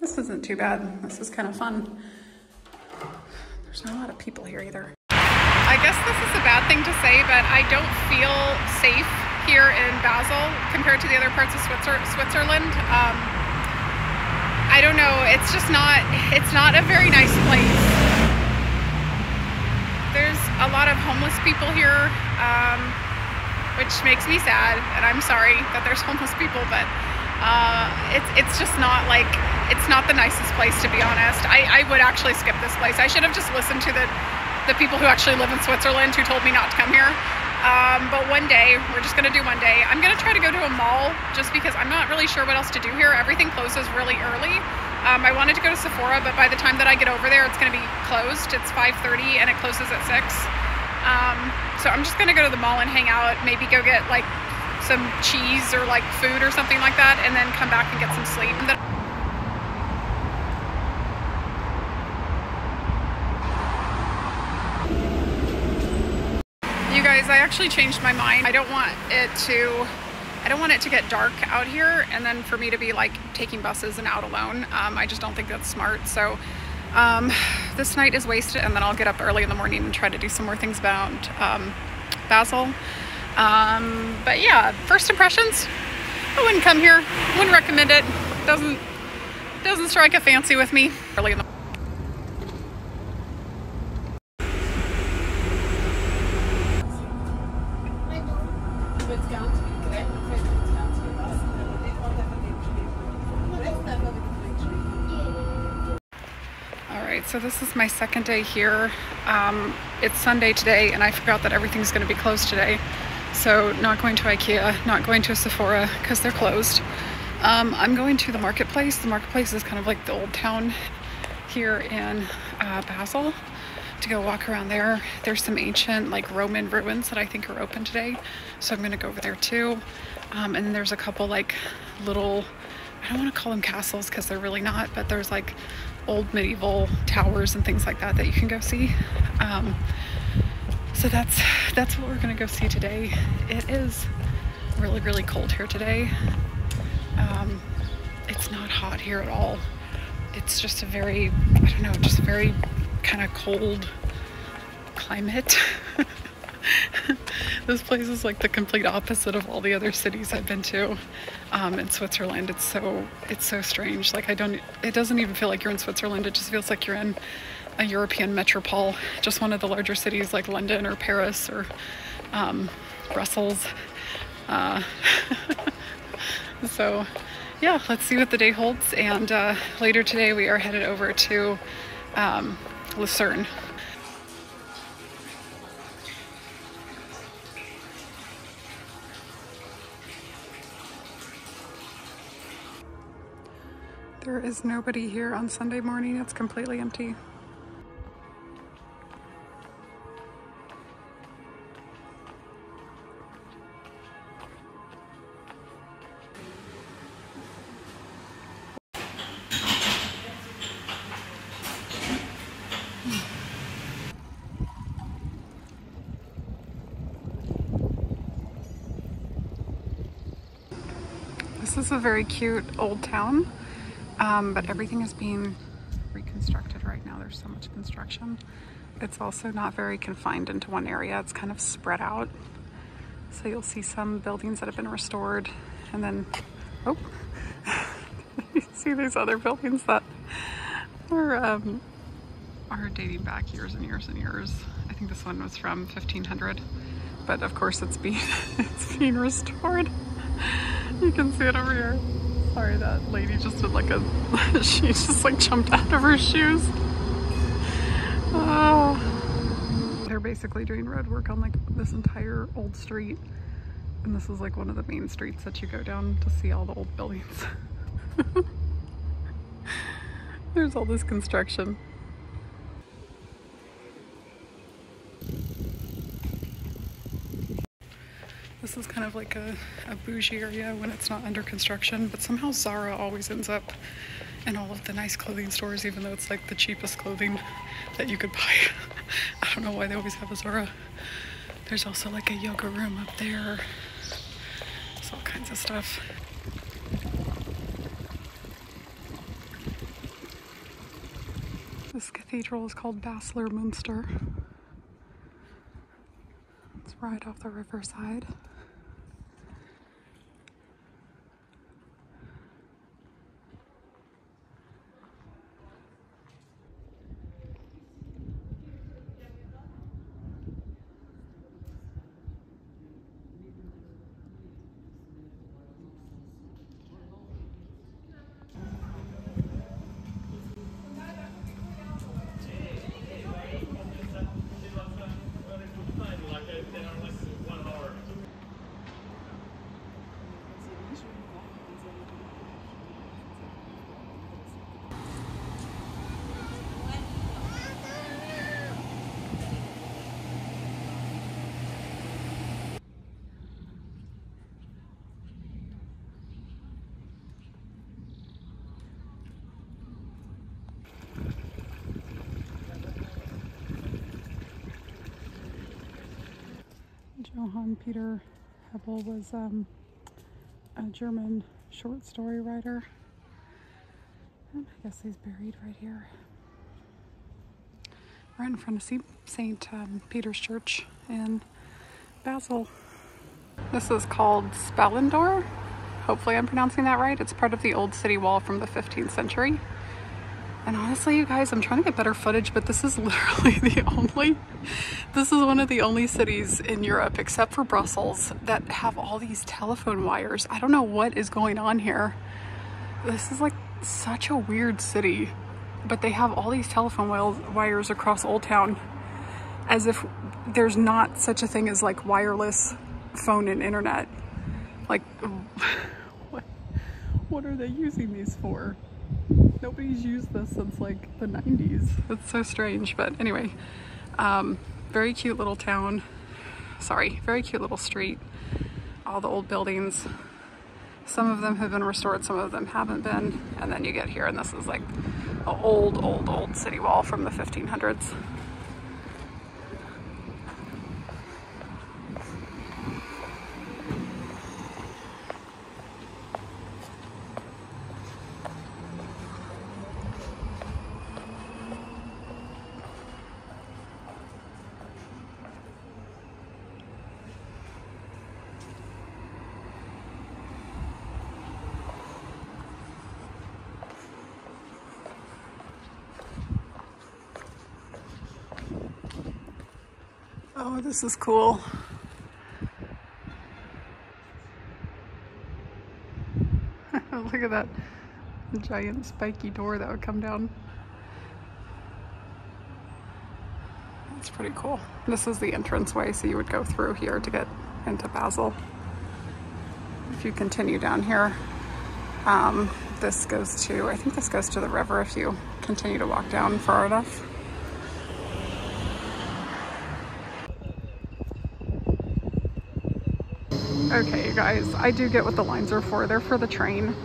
This isn't too bad. This is kind of fun. There's not a lot of people here either. I guess this is a bad thing to say, but I don't feel safe here in Basel compared to the other parts of Switzerland. I don't know, it's not a very nice place. There's a lot of homeless people here, which makes me sad, and I'm sorry that there's homeless people, but it's just not like, it's not the nicest place, to be honest. I would actually skip this place. I should have just listened to the people who actually live in Switzerland who told me not to come here. But one day, we're just gonna do one day. I'm gonna try to go to a mall just because I'm not really sure what else to do here. Everything closes really early. I wanted to go to Sephora, but by the time that I get over there, it's gonna be closed. It's 5:30 and it closes at 6. So I'm just gonna go to the mall and hang out, maybe go get like some cheese or like food or something like that, and then come back and get some sleep. You guys, I actually changed my mind. I don't want it to get dark out here and then for me to be like taking buses and out alone. I just don't think that's smart. So this night is wasted, and then I'll get up early in the morning and try to do some more things about Basel. But yeah, first impressions, I wouldn't come here, wouldn't recommend it. Doesn't strike a fancy with me. Early in the Alright, so this is my second day here. It's Sunday today, and I forgot that everything's going to be closed today. So not going to IKEA, not going to Sephora because they're closed. I'm going to the marketplace. The marketplace is kind of like the old town here in Basel, to go walk around there. There's some ancient like Roman ruins that I think are open today, so I'm gonna go over there too. And then there's a couple like little, I don't want to call them castles because they're really not, but there's like old medieval towers and things like that that you can go see. So that's what we're gonna go see today. It is really cold here today. It's not hot here at all. It's just a very, I don't know, just a very kind of cold climate. This place is like the complete opposite of all the other cities I've been to in Switzerland. It's so strange. Like it doesn't even feel like you're in Switzerland. It just feels like you're in a European metropole, just one of the larger cities like London or Paris or Brussels. So yeah, let's see what the day holds. And later today we are headed over to Lucerne. There is nobody here on Sunday morning. It's completely empty. This is a very cute old town, but everything is being reconstructed right now. There's so much construction. It's also not very confined into one area. It's kind of spread out. So you'll see some buildings that have been restored, and then, oh, you see these other buildings that are dating back years and years and years. I think this one was from 1500, but of course it's being restored. You can see it over here. Sorry, that lady just did like a, she just like jumped out of her shoes. Oh. They're basically doing road work on like this entire old street. And this is like one of the main streets that you go down to see all the old buildings. There's all this construction. This is kind of like a bougie area when it's not under construction, but somehow Zara always ends up in all of the nice clothing stores, even though it's like the cheapest clothing that you could buy. I don't know why they always have a Zara. There's also like a yoga room up there. There's all kinds of stuff. This cathedral is called Basler Münster. It's right off the riverside. Johann Peter Hebel was a German short story writer. And I guess he's buried right here. We're in front of St. Peter's Church in Basel. This is called Spallendor. Hopefully I'm pronouncing that right. It's part of the old city wall from the 15th century. And honestly, you guys, I'm trying to get better footage, but this is literally this is one of the only cities in Europe, except for Brussels, that have all these telephone wires. I don't know what is going on here. This is like such a weird city, but they have all these telephone wires across Old Town, as if there's not such a thing as like wireless phone and internet. Like, what are they using these for? Nobody's used this since like the 90s. It's so strange, but anyway, very cute little town. Sorry, very cute little street. All the old buildings. Some of them have been restored, some of them haven't been. And then you get here and this is like an old city wall from the 1500s. Oh, this is cool. Look at that giant spiky door that would come down. That's pretty cool. This is the entranceway, so you would go through here to get into Basel. If you continue down here, this goes to, I think this goes to the river if you continue to walk down far enough. Okay, you guys, I do get what the lines are for. They're for the train,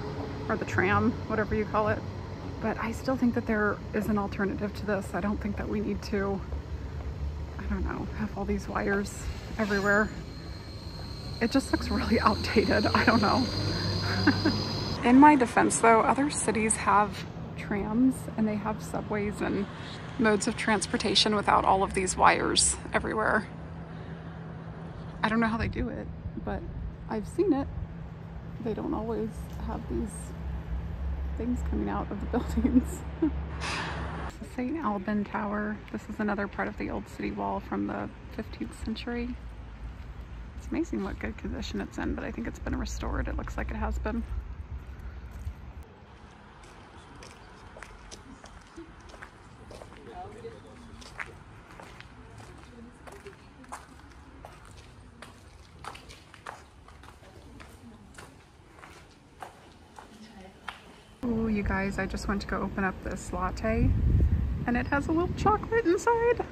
or the tram, whatever you call it. But I still think that there is an alternative to this. I don't think that we need to, I don't know, have all these wires everywhere. It just looks really outdated. I don't know. In my defense though, other cities have trams and they have subways and modes of transportation without all of these wires everywhere. I don't know how they do it, but I've seen it. They don't always have these things coming out of the buildings. St. Alban Tower. This is another part of the old city wall from the 15th century. It's amazing what good condition it's in, but I think it's been restored. It looks like it has been. Ooh, you guys, I just went to go open up this latte and it has a little chocolate inside.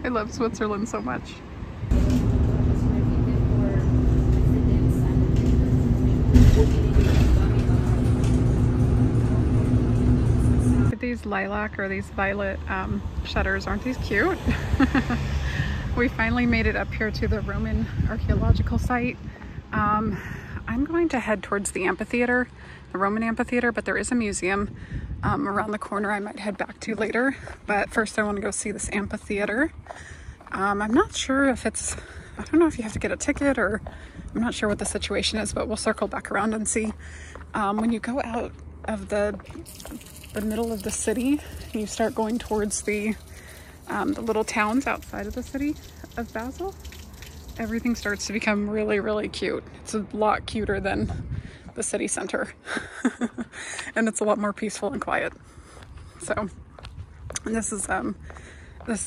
I love Switzerland so much. Look at these lilac or these violet shutters. Aren't these cute? We finally made it up here to the Roman archaeological site. I'm going to head towards the amphitheater, the Roman amphitheater, but there is a museum around the corner I might head back to later. But first I want to go see this amphitheater. I'm not sure if it's, I don't know if you have to get a ticket or I'm not sure what the situation is, but we'll circle back around and see. When you go out of the middle of the city, you start going towards the little towns outside of the city of Basel, everything starts to become really, really cute. It's a lot cuter than the city center. And it's a lot more peaceful and quiet. So this is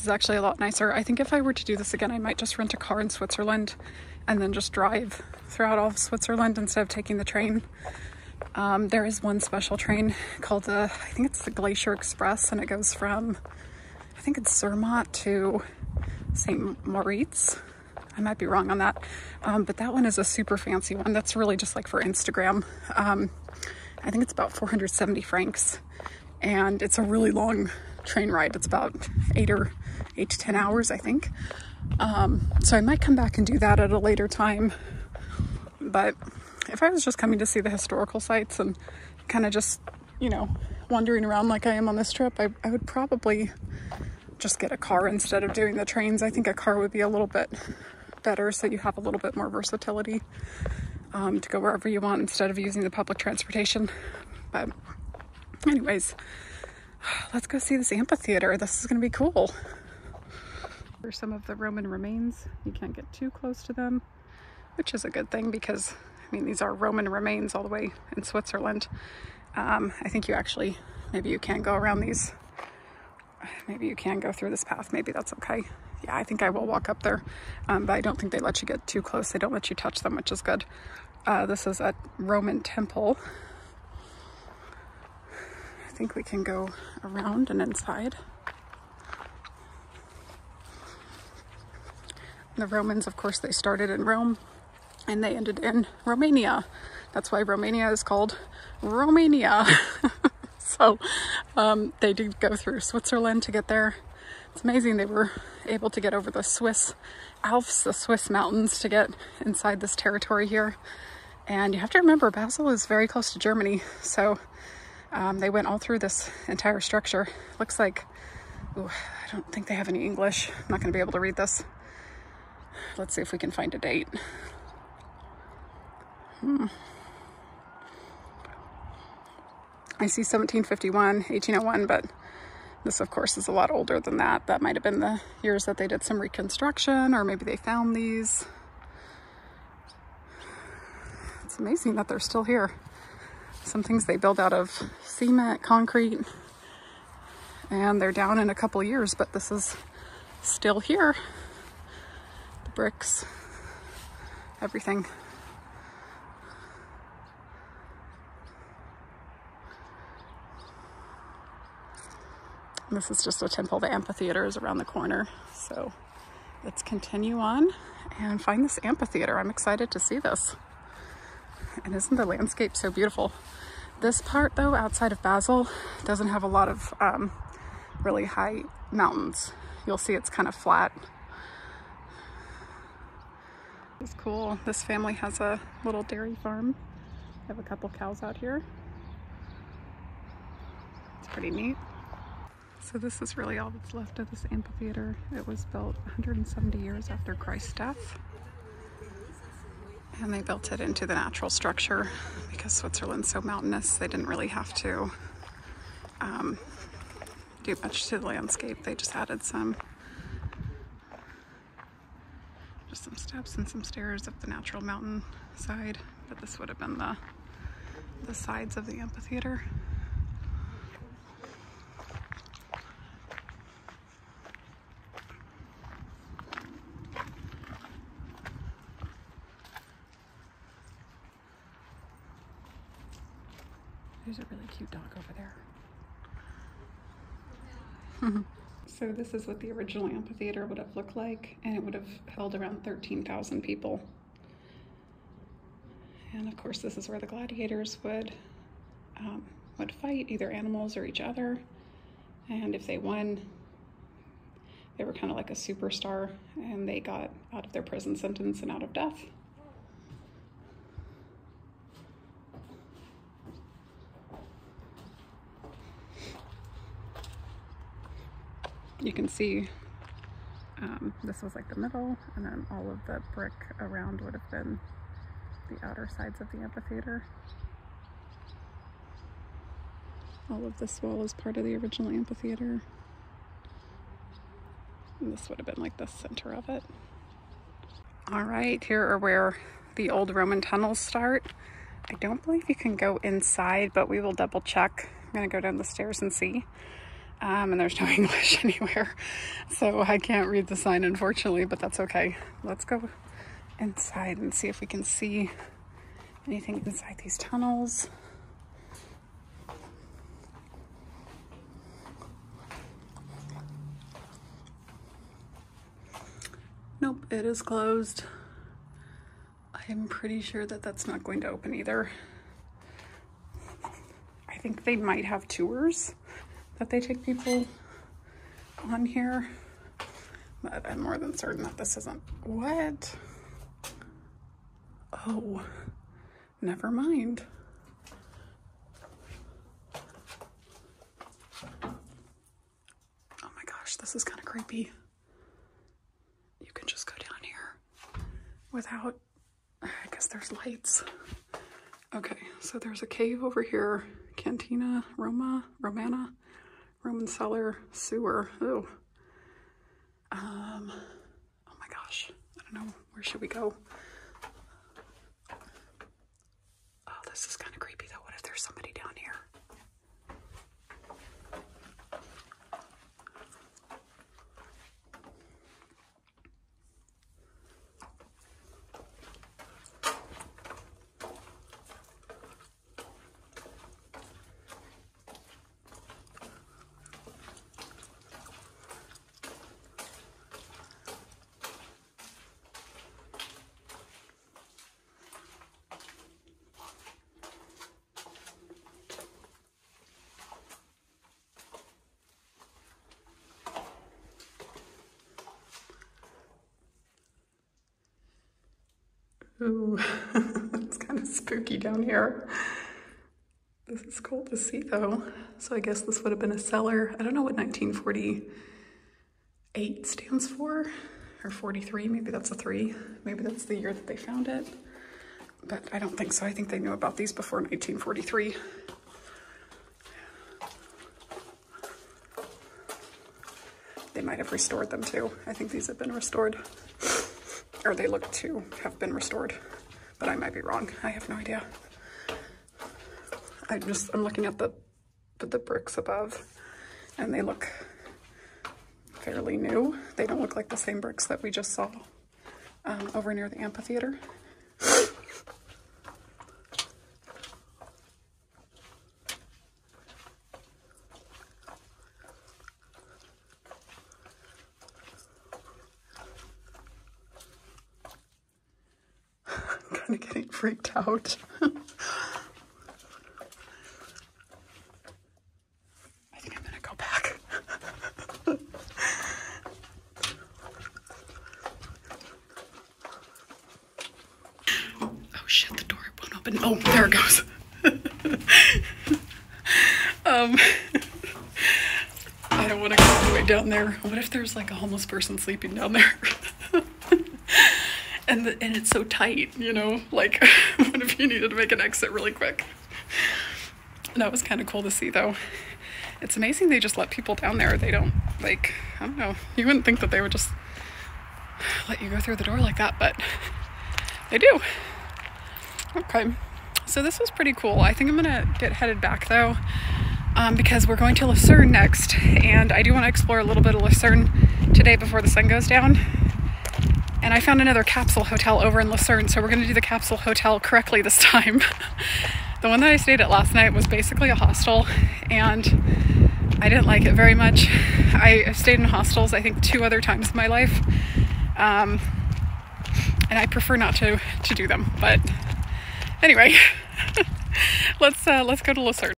actually a lot nicer. I think if I were to do this again, I might just rent a car in Switzerland and then just drive throughout all of Switzerland instead of taking the train. There is one special train called I think it's the Glacier Express, and it goes from, I think it's Zermatt to St. Moritz. I might be wrong on that, but that one is a super fancy one. That's really just like for Instagram. I think it's about 470 francs, and it's a really long train ride. It's about 8 to 10 hours, I think. So I might come back and do that at a later time. But if I was just coming to see the historical sites and kind of just, you know, wandering around like I am on this trip, I would probably just get a car instead of doing the trains. I think a car would be a little bit better, so you have a little bit more versatility to go wherever you want instead of using the public transportation. But anyways, let's go see this amphitheater. This is going to be cool. Here's some of the Roman remains. You can't get too close to them, which is a good thing because, I mean, these are Roman remains all the way in Switzerland. I think you actually, maybe you can go around these. Maybe you can go through this path. Maybe that's okay. Yeah, I think I will walk up there, but I don't think they let you get too close. They don't let you touch them, which is good. This is a Roman temple. I think we can go around and inside. The Romans, of course, they started in Rome and they ended in Romania. That's why Romania is called Romania. So they did go through Switzerland to get there. It's amazing they were able to get over the Swiss Alps, the Swiss mountains, to get inside this territory here. And you have to remember, Basel is very close to Germany, so they went all through this entire structure. Looks like, ooh, I don't think they have any English. I'm not going to be able to read this. Let's see if we can find a date. I see 1751, 1801, but this, of course, is a lot older than that. That might have been the years that they did some reconstruction, or maybe they found these. It's amazing that they're still here. Some things they build out of cement, concrete, and they're down in a couple years, but this is still here. The bricks, everything. This is just a temple. The amphitheater is around the corner. So let's continue on and find this amphitheater. I'm excited to see this. And isn't the landscape so beautiful? This part, though, outside of Basel, doesn't have a lot of really high mountains. You'll see it's kind of flat. It's cool. This family has a little dairy farm have a couple cows out here. It's pretty neat. So this is really all that's left of this amphitheater. It was built 170 years after Christ's death. And they built it into the natural structure because Switzerland's so mountainous. They didn't really have to do much to the landscape. They just added some steps and some stairs up the natural mountain side. But this would have been the sides of the amphitheater. There's a really cute dog over there. So this is what the original amphitheater would have looked like, and it would have held around 13,000 people. And of course, this is where the gladiators would fight, either animals or each other. And if they won, they were kind of like a superstar, and they got out of their prison sentence and out of death. You can see this was like the middle, and then all of the brick around would have been the outer sides of the amphitheater. All of this wall is part of the original amphitheater. And this would have been like the center of it. All right, here are where the old Roman tunnels start. I don't believe you can go inside, but we will double check. I'm gonna go down the stairs and see. And there's no English anywhere, so I can't read the sign, unfortunately, but that's okay. Let's go inside and see if we can see anything inside these tunnels. Nope, it is closed. I'm pretty sure that that's not going to open either. I think they might have tours that they take people on here, but I'm more than certain that this isn't. What? Oh, never mind. Oh my gosh, this is kind of creepy. You can just go down here without, I guess there's lights. Okay, so there's a cave over here, Cantina Romana, Roman cellar, sewer. Oh. Oh my gosh. I don't know. Where should we go? Oh, this is kind of creepy though. What if there's somebody down here? Ooh, it's kind of spooky down here. This is cool to see though. So I guess this would have been a cellar. I don't know what 1948 stands for, or 43, maybe that's a 3. Maybe that's the year that they found it. But I don't think so. I think they knew about these before 1943. They might have restored them too. I think these have been restored. Or they look to have been restored, but I might be wrong. I have no idea. I'm looking at the bricks above, and they look fairly new. They don't look like the same bricks that we just saw over near the amphitheater. Kind of getting freaked out. I think I'm gonna go back. Oh shit, the door won't open. open. Oh, there it goes. I don't want to go all the way down there. What if there's like a homeless person sleeping down there? and it's so tight, you know? Like, what if you needed to make an exit really quick? That was kind of cool to see, though. It's amazing they just let people down there. They don't, like, I don't know. You wouldn't think that they would just let you go through the door like that, but they do. Okay, so this was pretty cool. I think I'm gonna get headed back, though, because we're going to Lucerne next, and I do want to explore a little bit of Lucerne today before the sun goes down. And I found another capsule hotel over in Lucerne, so we're going to do the capsule hotel correctly this time. The one that I stayed at last night was basically a hostel, and I didn't like it very much. I've stayed in hostels, I think, 2 other times in my life, and I prefer not to do them. But anyway, let's go to Lucerne.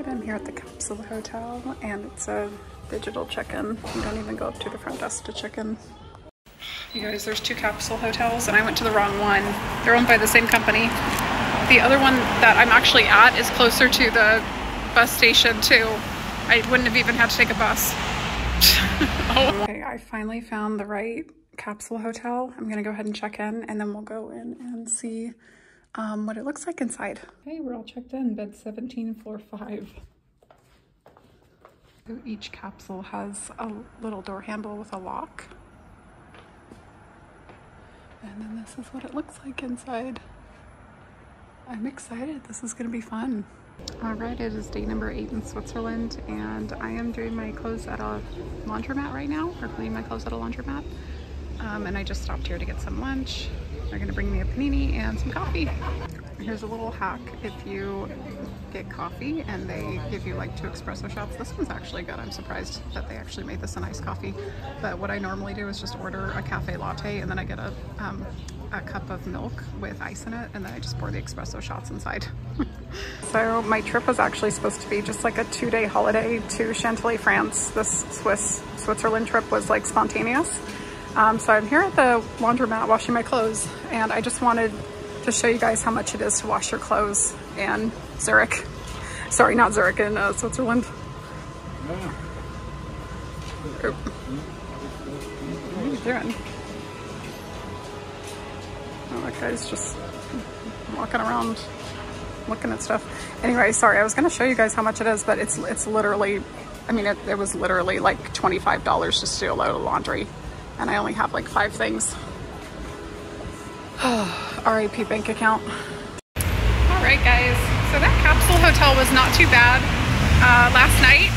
I'm here at the Capsule Hotel, and it's a digital check-in. You don't even go up to the front desk to check in. You guys, there's 2 Capsule hotels, and I went to the wrong one. They're owned by the same company. The other one that I'm actually at is closer to the bus station, too. I wouldn't have even had to take a bus. Oh. Okay, I finally found the right Capsule Hotel. I'm gonna go ahead and check in, and then we'll go in and see what it looks like inside. Okay, we're all checked in. Bed 17, floor 5. So each capsule has a little door handle with a lock. And then this is what it looks like inside. I'm excited. This is gonna be fun. All right, it is day number 8 in Switzerland, and I am doing my clothes at a laundromat right now, or cleaning my clothes at a laundromat. And I just stopped here to get some lunch. They're gonna bring me a panini and some coffee. Here's a little hack if you get coffee and they give you like 2 espresso shots. This one's actually good. I'm surprised that they actually made this a nice coffee. But what I normally do is just order a cafe latte, and then I get a cup of milk with ice in it, and then I just pour the espresso shots inside. So my trip was actually supposed to be just like a 2-day holiday to Chantilly, France. This Switzerland trip was like spontaneous. So I'm here at the laundromat washing my clothes, and I just wanted to show you guys how much it is to wash your clothes in Zurich. Sorry, not Zurich, in Switzerland. What are you doing? Oh, that guy's just walking around looking at stuff. Anyway, sorry, I was gonna show you guys how much it is, but it's literally, I mean, it was literally like $25 just to do a load of laundry. And I only have like 5 things. RIP bank account. All right, guys. So that Capsule Hotel was not too bad last night,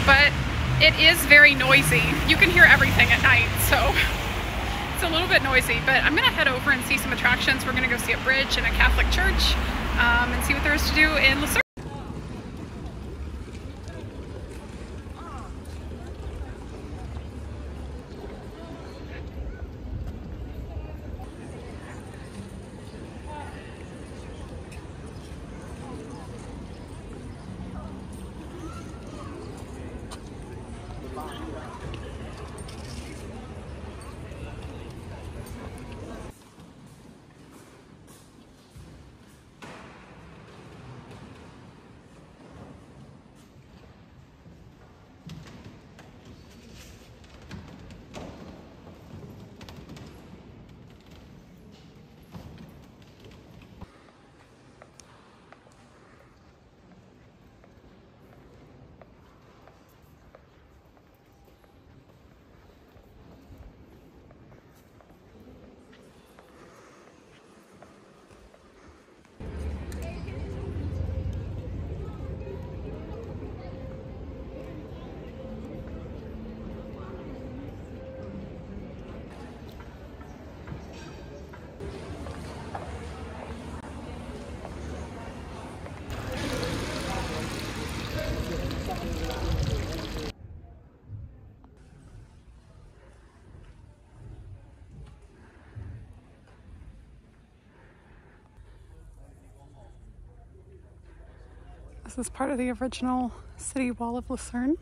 but it is very noisy. You can hear everything at night, so it's a little bit noisy. But I'm gonna head over and see some attractions. We're gonna go see a bridge and a Catholic church, and see what there is to do in Lucerne. This is part of the original city wall of Lucerne.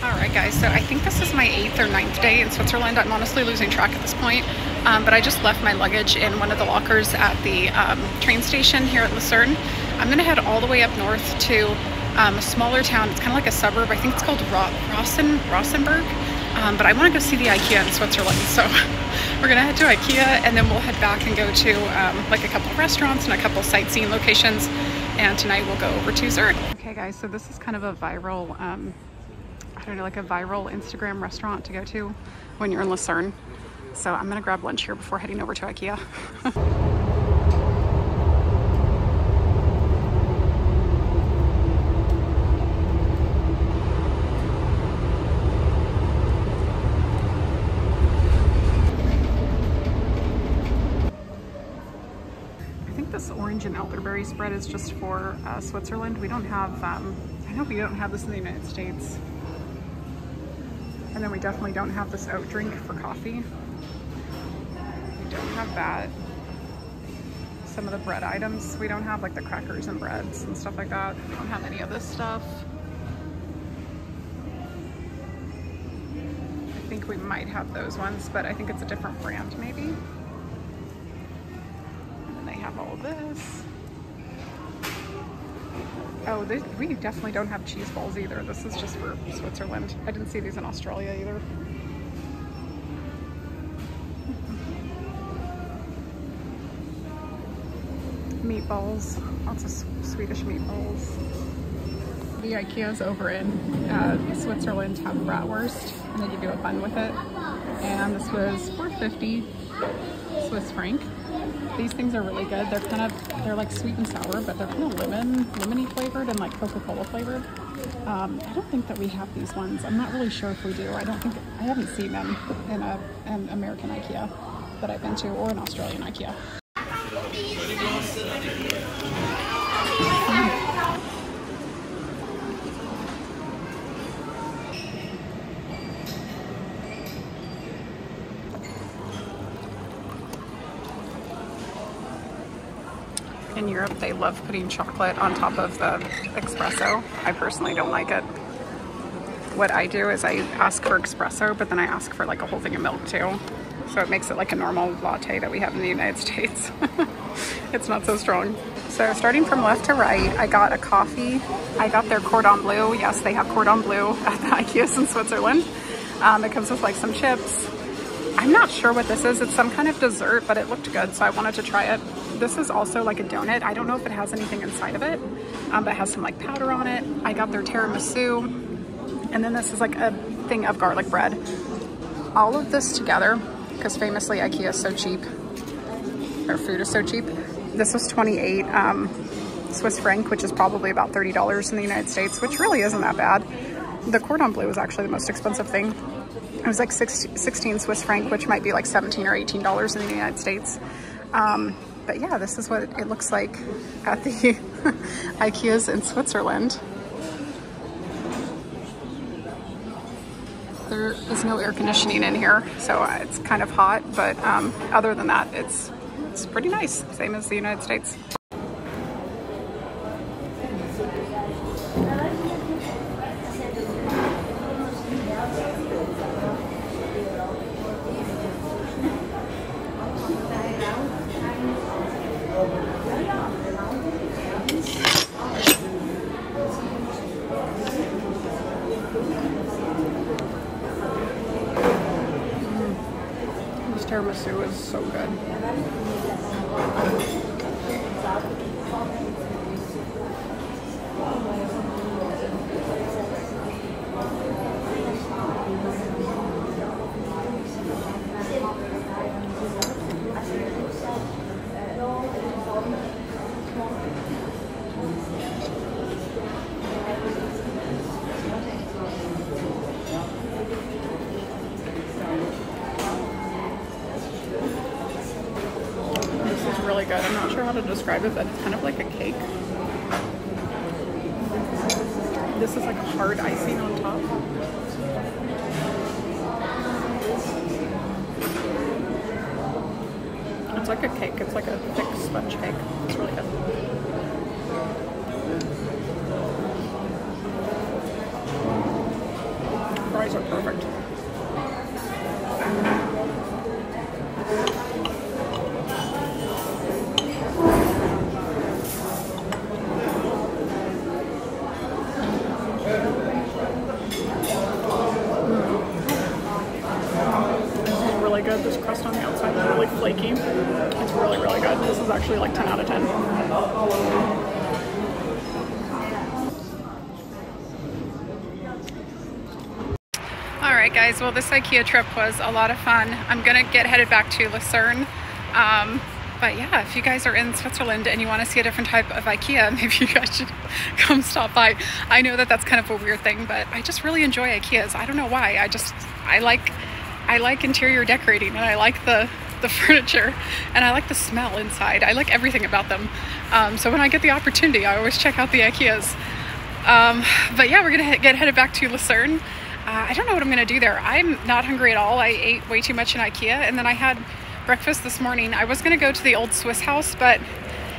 Alright guys, so I think this is my 8th or 9th day in Switzerland. I'm honestly losing track at this point, but I just left my luggage in one of the lockers at the train station here at Lucerne. I'm going to head all the way up north to a smaller town. It's kind of like a suburb. I think it's called Rosenberg, but I want to go see the IKEA in Switzerland, so we're going to head to IKEA and then we'll head back and go to like a couple of restaurants and a couple sightseeing locations, and tonight we'll go over to Zurich. Okay guys, so this is kind of a viral I don't know, like a viral Instagram restaurant to go to when you're in Lucerne. So I'm gonna grab lunch here before heading over to IKEA. I think this orange and elderberry spread is just for Switzerland. We don't have, I know we don't have this in the United States. And then we definitely don't have this oat drink for coffee. We don't have that. Some of the bread items we don't have, like the crackers and breads and stuff like that. We don't have any of this stuff. I think we might have those ones, but I think it's a different brand maybe. And then they have all of this. Oh, we definitely don't have cheese balls either. This is just for Switzerland. I didn't see these in Australia either. Meatballs, lots of Swedish meatballs. The IKEAs over in Switzerland have bratwurst, and they give you a bun with it. And this was $4.50 Swiss franc. These things are really good. They're like sweet and sour, but they're kind of lemony flavored and like Coca-Cola flavored. I don't think that we have these ones. I'm not really sure if we do. I haven't seen them in an American IKEA that I've been to, or an Australian IKEA. In Europe, they love putting chocolate on top of the espresso. I personally don't like it. What I do is I ask for espresso, but then I ask for like a whole thing of milk too. So it makes it like a normal latte that we have in the United States. It's not so strong. So starting from left to right, I got a coffee. I got their cordon bleu. Yes, they have cordon bleu at the IKEAs in Switzerland. It comes with like some chips. I'm not sure what this is. It's some kind of dessert, but it looked good, so I wanted to try it. This is also like a donut. I don't know if it has anything inside of it, but it has some like powder on it. I got their tiramisu, and then this is like a thing of garlic bread. All of this together, because famously IKEA is so cheap. Their food is so cheap. This was 28 Swiss franc, which is probably about $30 in the United States, which really isn't that bad. The cordon bleu was actually the most expensive thing. It was like 16 Swiss franc, which might be like $17 or $18 in the United States. But yeah, this is what it looks like at the IKEAs in Switzerland. There is no air conditioning in here, so it's kind of hot, but other than that, it's pretty nice, same as the United States. Tiramisu is so good. Really good. I'm not sure how to describe it, but it's kind of like a cake. This is like a hard icing on top. It's like a cake. It's like a thick sponge cake. It's really good. Fries are perfect. Really good. This crust on the outside is really flaky. It's really, really good. This is actually like 10 out of 10. Alright guys, well this IKEA trip was a lot of fun. I'm gonna get headed back to Lucerne. But yeah, if you guys are in Switzerland and you want to see a different type of IKEA, maybe you guys should come stop by. I know that that's kind of a weird thing, but I just really enjoy IKEAs. I don't know why. I like interior decorating, and I like the furniture, and I like the smell inside. I like everything about them. So when I get the opportunity, I always check out the IKEAs. But yeah, we're gonna get headed back to Lucerne. I don't know what I'm gonna do there. I'm not hungry at all. I ate way too much in IKEA, and then I had breakfast this morning. I was gonna go to the old Swiss house, but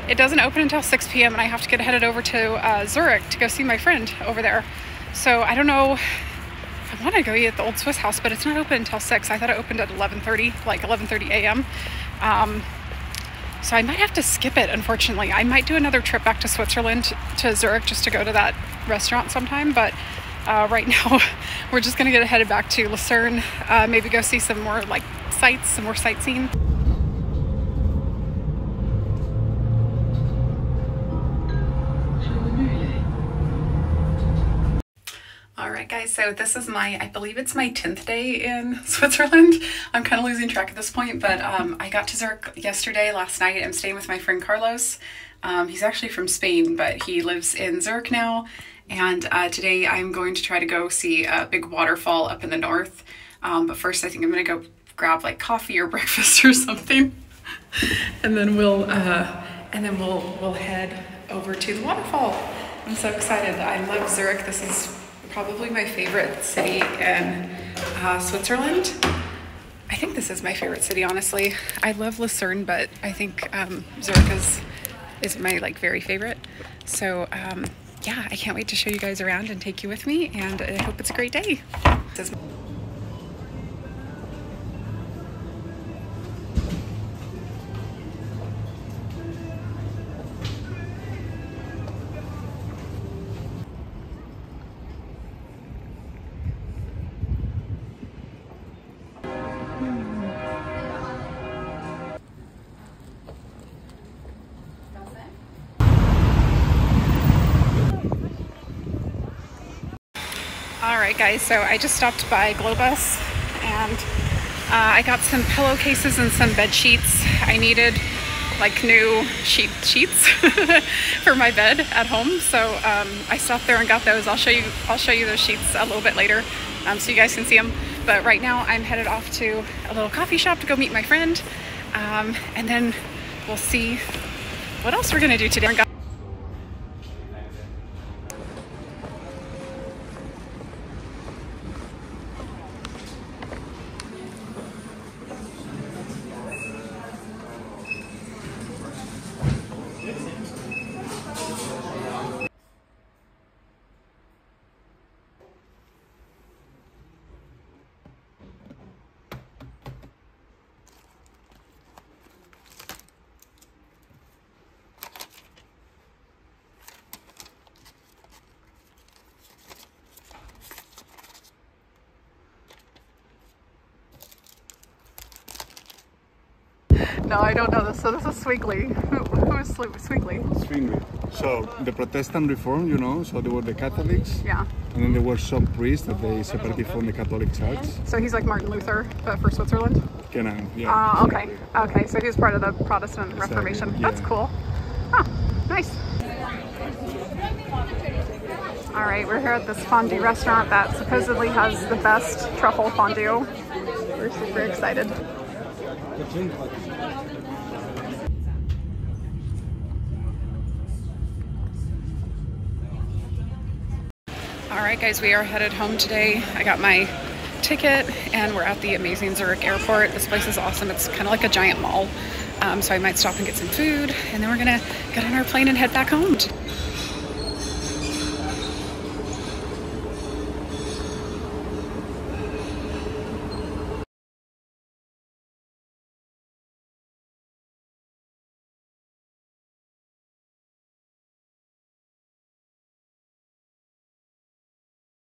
it doesn't open until 6 p.m. and I have to get headed over to Zurich to go see my friend over there. So I don't know. I want to go eat at the old Swiss house, but it's not open until 6. I thought it opened at 11:30, like 11:30 a.m. So I might have to skip it, unfortunately. I might do another trip back to Switzerland, to Zurich, just to go to that restaurant sometime. But right now, we're just going to get headed back to Lucerne, maybe go see some more like sights, some more sightseeing. Alright guys, so this is I believe it's my 10th day in Switzerland. I'm kind of losing track at this point, but I got to Zurich yesterday, last night. I'm staying with my friend Carlos. He's actually from Spain, but he lives in Zurich now. And today I'm going to try to go see a big waterfall up in the north. But first I think I'm going to go grab like coffee or breakfast or something. And then we'll head over to the waterfall. I'm so excited. I love Zurich. This is probably my favorite city in Switzerland. I think this is my favorite city, honestly. I love Lucerne, but I think Zurich is my like very favorite. So yeah, I can't wait to show you guys around and take you with me, and I hope it's a great day. Alright guys, so I just stopped by Globus and I got some pillowcases and some bed sheets. I needed like new sheets for my bed at home, so I stopped there and got those. I'll show you those sheets a little bit later, so you guys can see them. But right now I'm headed off to a little coffee shop to go meet my friend, and then we'll see what else we're gonna do today. No, I don't know this. So this is Zwingli. Who is Zwingli? Zwingli. So the Protestant reform, you know, so there were the Catholics. Yeah. And then there were some priests that they separated from the Catholic Church. So he's like Martin Luther, but for Switzerland? Genau, yeah. Okay. Okay, so he was part of the Protestant Reformation. Yeah. That's cool. Oh, nice. All right, we're here at this fondue restaurant that supposedly has the best truffle fondue. We're super excited. All right, guys, we are headed home today. I got my ticket and we're at the amazing Zurich airport. This place is awesome. It's kind of like a giant mall. So I might stop and get some food and then we're gonna get on our plane and head back home.